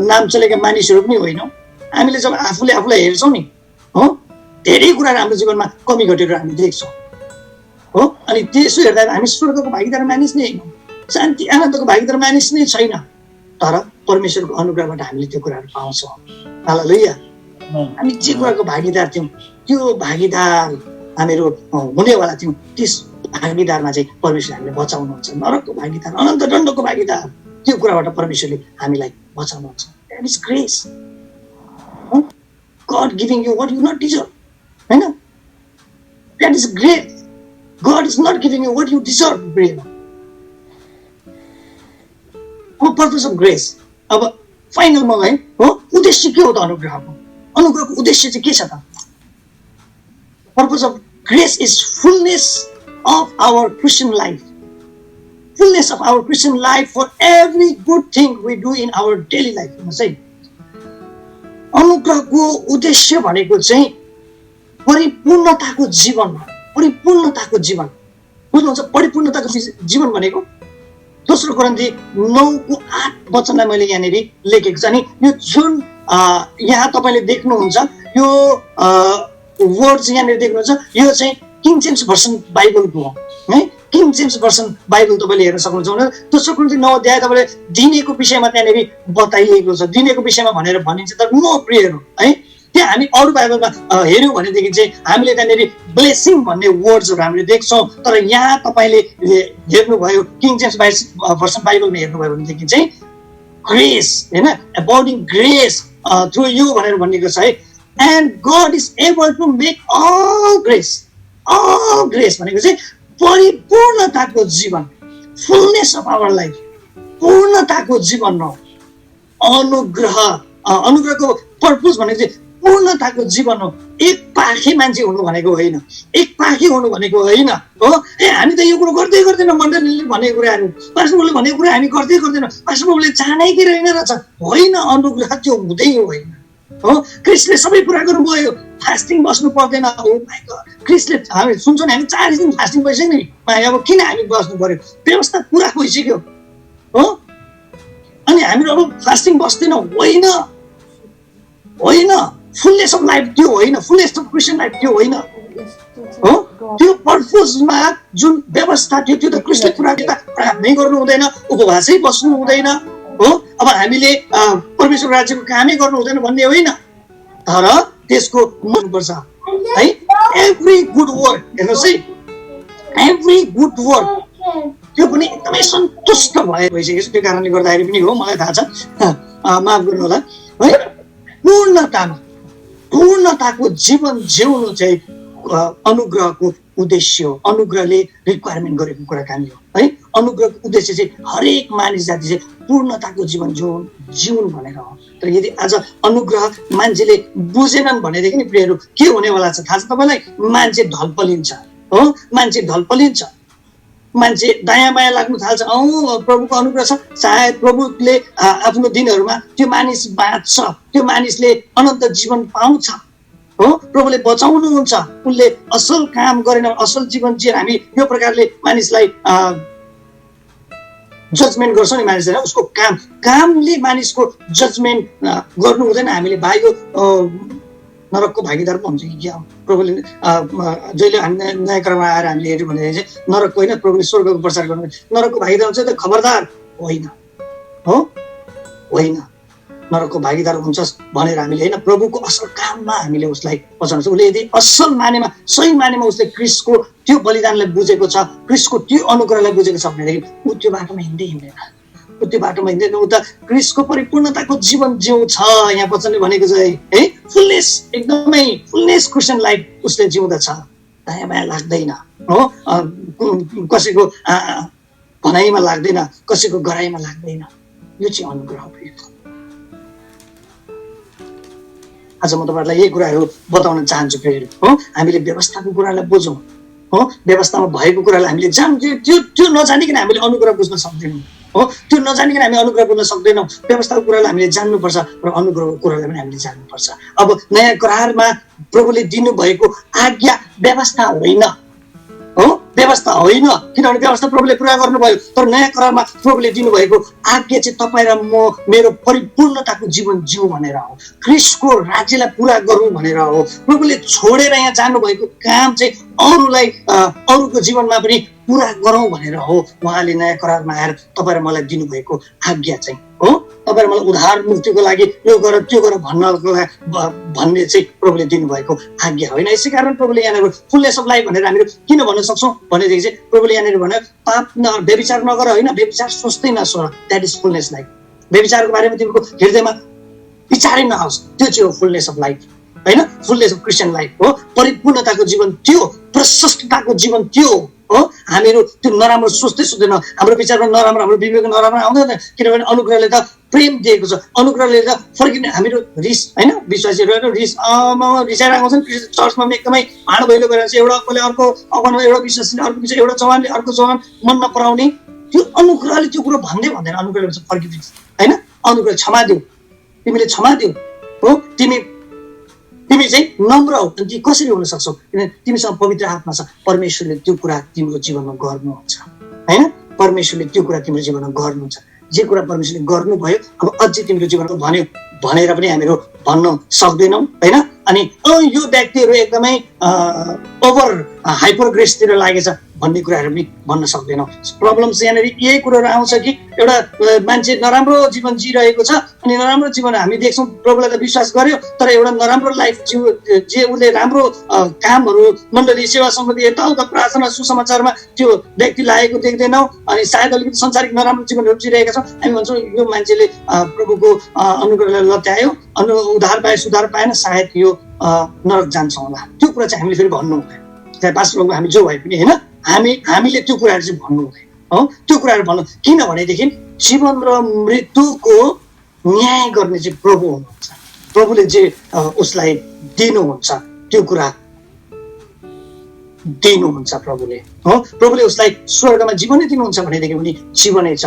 नाम चलेका मानिसहरू पनि होइनौँ। हामीले जब आफूले आफूलाई हेर्छौँ नि हो, धेरै कुराहरू हाम्रो जीवनमा कमी घटेर हामी देख्छौँ हो। अनि त्यसो हेर्दा हामी स्वर्गको भागीदार मानिस नै होइनौँ, शान्ति आनन्दको भागीदार मानिस नै छैन, तर परमेश्वरको अनुग्रहबाट हामीले त्यो कुराहरू पाउँछौँ। हालेलुया। हामी जे कुराको भागीदार थियौँ त्यो भागीदार हामीहरू हुनेवाला थियौँ, त्यस भागीदारमा चाहिँ परमेश्वरले हामीले बचाउनुहुन्छ। नरकको भागीदार, अनन्त दण्डको भागीदार, त्यो कुराबाट परमेश्वरले हामीलाई बचाउनुहुन्छ। That is grace. God giving you what you not deserve होइन, that is great. God is not giving you what you deserve. Purpose of grace. अब फाइनलमा है हो, उद्देश्य के हो त अनुग्रहको? अनुग्रहको उद्देश्य चाहिँ के छ त? Purpose of grace is fullness of our Christian life, fullness of our Christian life for every good thing we do in our daily life. अनुग्रहको उद्देश्य भनेको चाहिँ परिपूर्णताको जीवन, परिपूर्णताको जीवन बुझ्नुहुन्छ? परिपूर्णताको जीवन भनेको दोस्रो कोरिन्थी 9:8 वचनलाई मैले यहाँनिर लेखेको छ। अनि यो जुन यहाँ तपाईँले देख्नुहुन्छ यो वर्ड्स यहाँनिर देख्नुहुन्छ, यो चाहिँ किङ जेम्स भर्सन बाइबलको हो है। किङ जेम्स भर्सन बाइबल तपाईँले हेर्न सक्नुहुन्छ। दोस्रो कोरिन्थी 9 अध्याय तपाईँले दिनेको विषयमा त्यहाँनिर बताइएको छ, दिनेको विषयमा भनेर भनिन्छ, तर नो प्रेयर है। त्यहाँ हामी अरू बाइबलमा हेऱ्यौँ भनेदेखि चाहिँ हामीले त्यहाँनिर ब्लेसिङ भन्ने वर्ड्सहरू हामीले देख्छौँ, तर यहाँ तपाईँले हेर्नुभयो किङ जेम्स भर्सन बाइबलमा हेर्नुभयो भनेदेखि चाहिँ ग्रेस होइन, अबाउन्डिङ ग्रेस थ्रु यु भनेर भनिएको छ है। And God is able to make all grace, all grace भनेको चाहिँ परिपूर्णताको जीवन, फुलनेस अफ आवर लाइफ, पूर्णताको जीवन हो। अनुग्रह, अनुग्रहको पर्पस भनेको चाहिँ पूर्णताको जीवन हो। एक पाखी मान्छे हुनु भनेको होइन, एक पाखी हुनु भनेको होइन हो। हामी त यो कुरो गर्दै गर्दैन, मण्डलीले भनेको कुराहरू, पास्टरले भनेको कुरा हामी गर्दै गर्दैनौँ, पास्टरले चाहनै कि रहेन रहेछ, होइन। अनुग्रह त्यो हुँदै होइन हो। क्रिस्टले सबै कुरा गर्नुभयो, फास्टिङ बस्नु पर्दैन। हो माइ गॉड, क्रिस्टले हामी सुन्छौँ नि हामी 40 दिन फास्टिङ बस्यो नि, अब किन हामी बस्नु पर्यो? व्यवस्था पुरा भइसक्यो हो। अनि हामीहरू अब फास्टिङ बस्दैनौँ, होइन होइन। फुलनेस अफ लाइफ त्यो होइन, फुलनेस अफ क्रिस्चियन लाइफ त्यो होइन हो। त्यो पर्पसमा जुन व्यवस्था थियो त्यो त क्रिस्टले पुरा प्रार्थनै गर्नु हुँदैन, उपवासै बस्नु हुँदैन हो। अब हामीले परमेश्वर राज्यको कामै गर्नु हुँदैन भन्ने होइन, तर त्यसको मनपर्छ है। एभ्री गुड वर्क, हेर्नुहोस् है, एभ्री गुड वर्क त्यो पनि एकदमै सन्तुष्ट भइसकेको छ। त्यो कारणले गर्दाखेरि पनि हो, मलाई थाहा छ, माफ गर्नु होला है। पूर्णताको जीवन जिउनु चाहिँ अनुग्रहको उद्देश्य हो। अनुग्रहले रिक्वायरमेन्ट गरेको कुराकानी हो है। अनुग्रहको उद्देश्य चाहिँ हरेक मानिस जाति चाहिँ पूर्णताको जीवन जिउन भनेर हो। तर यदि आज अनुग्रह मान्छेले बुझेनन् भनेदेखि नि प्रियहरू के हुनेवाला छ थाहा छ तपाईँलाई? मान्छे ढलपलिन्छ हो, मान्छे ढलपलिन्छ, मान्छे दायाँ बायाँ लाग्नु थाल्छ। प्रभुको अनुग्रह छ, सायद प्रभुले आफ्नो दिनहरूमा त्यो मानिस बाँच्छ, त्यो मानिसले अनन्त जीवन पाउँछ हो। प्रभुले बचाउनुहुन्छ, उनले असल काम गरेन, असल जीवन जिएर हामी यो प्रकारले मानिसलाई जजमेन्ट गर्छौँ नि मानिसलाई, उसको कामले मानिसको जजमेन्ट गर्नु हुँदैन। हामीले भाइको नरकको भागीदार पो हुन्छ कि क्या? प्रभुले जहिले न्यायक्रममा आएर हामीले हेऱ्यौँ भने चाहिँ नरकको होइन, प्रभुले स्वर्गको प्रचार गर्नु नरकको भागीदार हुन्छ त? खबरदार होइन हो, होइन। नरकको भागीदार हुन्छ भनेर हामीले होइन, प्रभुको असल काममा हामीले उसलाई बचाउनु छ। उसले यदि असल मानेमा, सही मानेमा उसले क्रिस्टको त्यो बलिदानलाई बुझेको छ, क्रिस्टको त्यो अनुग्रहलाई बुझेको छ भनेदेखि ऊ त्यो बाटोमा हिँड्दैन, ऊ त्यो बाटोमा हिँड्दैन। ऊ त क्रिस्टको परिपूर्णताको जीवन जिउँछ। यहाँ वचनले भनेको छ है, फुलनेस, एकदमै फुलनेस क्रिस्चियन लाइफ उसले जिउँदछ, दायाँ बायाँ लाग्दैन हो। कसैको भनाइमा लाग्दैन, कसैको गराइमा लाग्दैन। यो चाहिँ अनुग्रह हो। आज म तपाईँहरूलाई यही कुराहरू बताउन चाहन्छु फेरि हो। हामीले व्यवस्थाको कुरालाई बुझौँ हो, व्यवस्थामा भएको कुरालाई हामीले त्यो नजानिकन हामीले अनुग्रह बुझ्न सक्दैनौँ हो, त्यो नजानिकन हामी अनुग्रह बुझ्न सक्दैनौँ। व्यवस्थाको कुरालाई हामीले जान्नुपर्छ र अनुग्रहको कुरालाई पनि हामीले जान्नुपर्छ। अब नयाँ करारमा प्रभुले दिनुभएको आज्ञा व्यवस्था होइन हो, व्यवस्था होइन, किनभने व्यवस्था प्रभुले पुरा गर्नुभयो। तर नयाँ करारमा प्रभुले दिनुभएको आज्ञा चाहिँ तपाईँ र म मेरो परिपूर्णताको जीवन जिउँ भनेर हो, ख्रीष्टको राज्यलाई पुरा गरौँ भनेर हो। प्रभुले छोडेर यहाँ जानुभएको काम चाहिँ अरूलाई अरूको जीवनमा पनि पुरा गरौँ भनेर हो। उहाँले नयाँ करारमा आएर तपाईँ र मलाई दिनुभएको आज्ञा चाहिँ हो। तपाईँ र मलाई उद्धार मुक्तिको लागि यो गर त्यो गर भन्ने चाहिँ प्रभुले दिनुभएको आज्ञा होइन। यसै कारण प्रभुले यहाँनिर फुलनेस अफ लाइफ भनेर हामीहरू किन भन्न सक्छौँ भनेदेखि चाहिँ प्रभुले यहाँनिर भन्यो पाप व्यभिचार नगर होइन, व्यभिचार सोच्दै नसोच, द्याट इज फुलनेस लाइफ। व्यभिचारको बारेमा तिमीको हृदयमा विचारै नआओस्, त्यो चाहिँ हो फुलनेस अफ लाइफ होइन, फुलनेस अफ क्रिस्चियन लाइफ हो। परिपूर्णताको जीवन त्यो, प्रशस्तताको जीवन त्यो हो। हामीहरू त्यो नराम्रो सोच्दै सोच्दैनौँ, हाम्रो विचारमा नराम्रो, हाम्रो विवेकमा नराम्रो आउँदैन, किनभने अनुग्रहले त प्रेम दिएको छ, अनुग्रहले त फर्किने। हामीहरू रिस होइन, विश्वासीहरू रिस रिसाएर आउँछन् चर्चमा पनि एकदमै भाँडो भैलो गरेर चाहिँ एउटा कसले अर्को अगुवामा, एउटा विश्वासीले अर्को विषय, एउटा जवानले अर्को जवान मन नपराउने, त्यो अनुग्रहले त्यो कुरो भन्दै भन्दैन। अनुग्रहले फर्किदिन्छ होइन, अनुग्रह क्षमा दिऊ, तिमीले क्षमा दिऊ हो, तिमी चाहिँ नम्र हो। अनि ती कसरी हुन सक्छौ? किनभने तिमीसँग पवित्र आत्मा छ, परमेश्वरले त्यो कुरा तिम्रो जीवनमा गर्नुहुन्छ होइन, परमेश्वरले त्यो कुरा तिम्रो जीवनमा गर्नुहुन्छ। जे कुरा परमेश्वरले गर्नुभयो अब अझै तिम्रो जीवनमा भन्यो भनेर पनि हामीहरू भन्न सक्दैनौँ होइन। अनि यो व्यक्तिहरू एकदमै ओभर हाइपर ग्रेसतिर लागेछ भन्ने कुराहरू पनि भन्न सक्दैनौँ। प्रब्लम चाहिँ यहाँनिर यही कुरोहरू आउँछ कि एउटा मान्छे नराम्रो जीवन जिरहेको छ, अनि नराम्रो जीवन हामी देख्छौँ, प्रभुलाई त विश्वास गर्यो तर एउटा नराम्रो लाइफ जे उसले राम्रो कामहरू मण्डली सेवा सम्बन्धी यताउता प्रार्थना सुसमाचारमा त्यो व्यक्ति लागेको देख्दैनौँ, अनि सायद अलिकति संसारिक नराम्रो जीवनहरू जिरहेका छौँ। हामी भन्छौँ यो मान्छेले प्रभुको अनुग्रहलाई लत्यायो, उद्धार पाए, सुधार पाएन, सायद यो नरक जान्छ होला। त्यो कुरा चाहिँ हामीले फेरि भन्नु हुँदैन, चाहे पास्टरको हामी जो भए पनि होइन, हामीले त्यो कुराहरू चाहिँ भन्नु हुँदैन हो। त्यो कुराहरू भन्नु किनभनेदेखि जीवन र मृत्युको न्याय गर्ने चाहिँ प्रभु हुनुहुन्छ, प्रभुले जे उसलाई दिनुहुन्छ त्यो कुरा दिनुहुन्छ प्रभुले हो। प्रभुले उसलाई स्वर्गमा जीवनै दिनुहुन्छ भनेदेखि पनि जीवनै छ,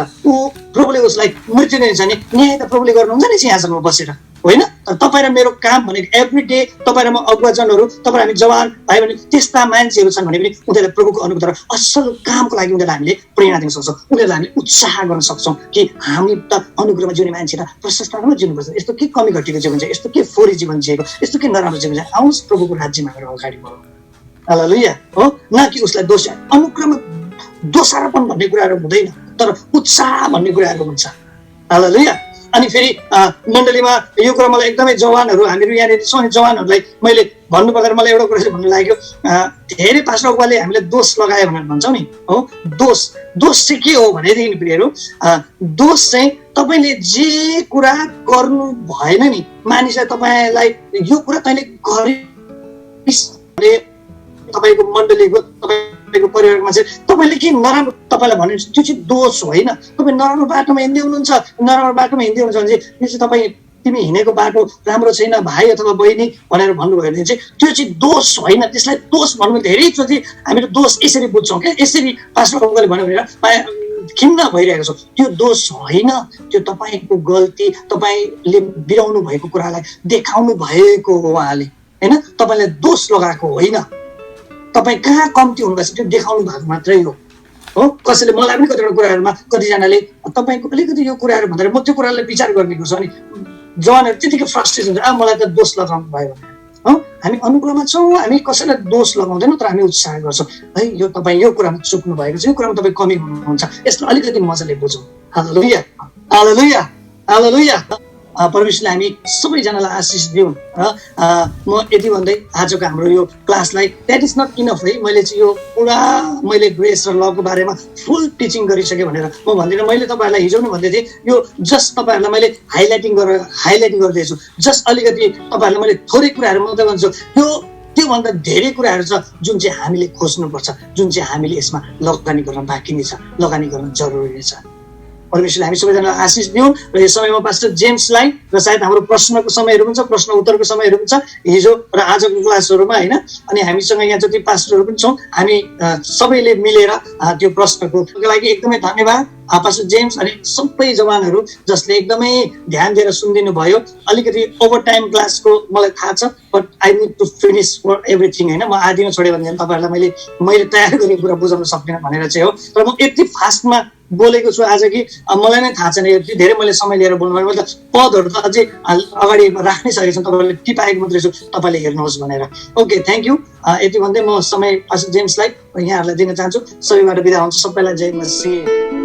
प्रभुले उसलाई मृत्यु नै छ नि न्याय त प्रभुले गर्नुहुन्छ नि यहाँसम्म बसेर होइन। तर तपाईँ र मेरो काम भनेको एभ्री डे तपाईँ र म अगुवाजनहरू, तपाईँ हामी जवान भाइ भने त्यस्ता मान्छेहरू छन् भने पनि उनीहरूलाई प्रभुको अनुग्रह असल कामको लागि उनीहरूलाई हामीले प्रेरणा दिन सक्छौँ, उनीहरूलाई हामीले उत्साह गर्न सक्छौँ कि हामी त अनुग्रहमा जिउने मान्छे त प्रशस्ततामा जिउनुपर्छ। यस्तो के कमी घटीको जीवन छ, यस्तो के फोरी जीवन जिएको, यस्तो के नराम्रो जीवन छ, आउँछ प्रभुको राज्यमा हाम्रो अगाडि बढौँ। हालेलुया हो। न कि उसलाई दोष, अनुग्रहमा दोषारोपण भन्ने कुराहरू हुँदैन, तर उत्साह भन्ने कुराहरू हुन्छ। हालेलुया। अनि फेरि मण्डलीमा यो कुरा मलाई एकदमै जवानहरू हामीहरू यहाँनिर छौँ, जवानहरूलाई मैले भन्नुपर्दा मलाई एउटा कुरा चाहिँ भन्नु लाग्यो, धेरै पास्टर अगुवाले हामीलाई दोष लगायो भनेर भन्छौँ नि हो। दोष चाहिँ के हो भनेदेखि प्रियहरू, दोष चाहिँ तपाईँले जे कुरा गर्नु भएन नि, मानिसलाई तपाईँलाई यो कुरा तैँले गरिस् भने तपाईँको मण्डलीको तपाईँको परिवारमा चाहिँ तपाईँले के नराम्रो तपाईँलाई भन्नुहुन्छ त्यो चाहिँ दोष होइन। तपाईँ नराम्रो बाटोमा हिँड्दै हुनुहुन्छ, नराम्रो बाटोमा हिँड्दै हुनुहुन्छ भने चाहिँ यो चाहिँ तपाईँ तिमी हिँडेको बाटो राम्रो छैन भाइ अथवा बहिनी भनेर भन्नुभयो भने चाहिँ त्यो चाहिँ दोष होइन। त्यसलाई दोष भन्नु धेरैचोटि हामीहरू दोष यसरी बुझ्छौँ क्या, यसरी पास्टर अगुवाले भन्यो भनेर खिन्न भइरहेको छ, त्यो दोष होइन, त्यो तपाईँको गल्ती, तपाईँले बिराउनु भएको कुरालाई देखाउनु भएको हो उहाँले होइन, तपाईँलाई दोष लगाएको होइन। तपाईँ कहाँ कम्ती हुनुभएछ त्यो देखाउनु भएको मात्रै हो। कसैले मलाई पनि कतिवटा कुराहरूमा कतिजनाले तपाईँको अलिकति यो कुराहरू भन्दा म त्यो कुरालाई विचार गर्ने गर्छु, अनि जवानहरू त्यतिकै फ्रस्ट्रेसन हुन्छ, मलाई त दोष लगाउनु भयो भनेर हो। हामी अनुग्रहमा छौँ, हामी कसैलाई दोष लगाउँदैनौँ, तर हामी उत्साह गर्छौँ है यो तपाईँ यो कुरामा चुक्नु भएको छ, यो कुरामा तपाईँ कमी हुनुहुन्छ, यसलाई अलिकति मजाले बुझौँ। हालेलुया, हालेलुया, हालेलुया। परमेश्वरले हामी सबैजनालाई आशिष दिउँ र म यति भन्दै आजको हाम्रो यो क्लासलाई द्याट इज नट इनफ है। मैले चाहिँ यो पुरा मैले ग्रेस र लको बारेमा फुल टिचिङ गरिसकेँ भनेर म भन्दिनँ। मैले तपाईँहरूलाई हिजो पनि भन्दै थिएँ, यो जस्ट तपाईँहरूलाई मैले हाइलाइटिङ गर्दैछु, जस्ट अलिकति तपाईँहरूलाई मैले थोरै कुराहरू मात्रै भन्छु। यो त्योभन्दा धेरै कुराहरू छ जुन चाहिँ हामीले खोज्नुपर्छ, जुन चाहिँ हामीले यसमा लगानी गर्न बाँकी नै छ, लगानी गर्न जरुरी छ। परमेश्वरले हामी सबैजनालाई आशिष दिउन्। र यो समयमा पास्टर जेम्सलाई र सायद हाम्रो प्रश्नको समयहरू पनि छ, प्रश्न उत्तरको समयहरू पनि छ हिजो र आजको क्लासहरूमा होइन। अनि हामीसँग यहाँ जति पास्टरहरू पनि छौँ, हामी सबैले मिलेर त्यो प्रश्नको लागि एकदमै धन्यवाद पास्टर जेम्स अनि सबै जवानहरू जसले एकदमै ध्यान दिएर सुनिदिनु भयो। अलिकति ओभर टाइम क्लासको मलाई थाहा छ, but I need to finish for everything होइन। म आदिमा छोडेँ भने तपाईँहरूलाई मैले तयार गरेको कुरा बुझाउन सक्दिनँ भनेर चाहिँ हो। तर म यति फास्टमा बोलेको छु आज कि मलाई नै थाहा छैन, यति धेरै मैले समय लिएर बोल्नु मैले त पदहरू त अझै अगाडि राख्नै सकेको छु, तपाईँले टिपाएको मात्रै छु, तपाईँले हेर्नुहोस् भनेर। Okay, thank you. यति भन्दै म समय पास्टर जेम्सलाई यहाँहरूलाई दिन चाहन्छु। सबैबाट बिदा हुन्छ। सबैलाई जय मसीह।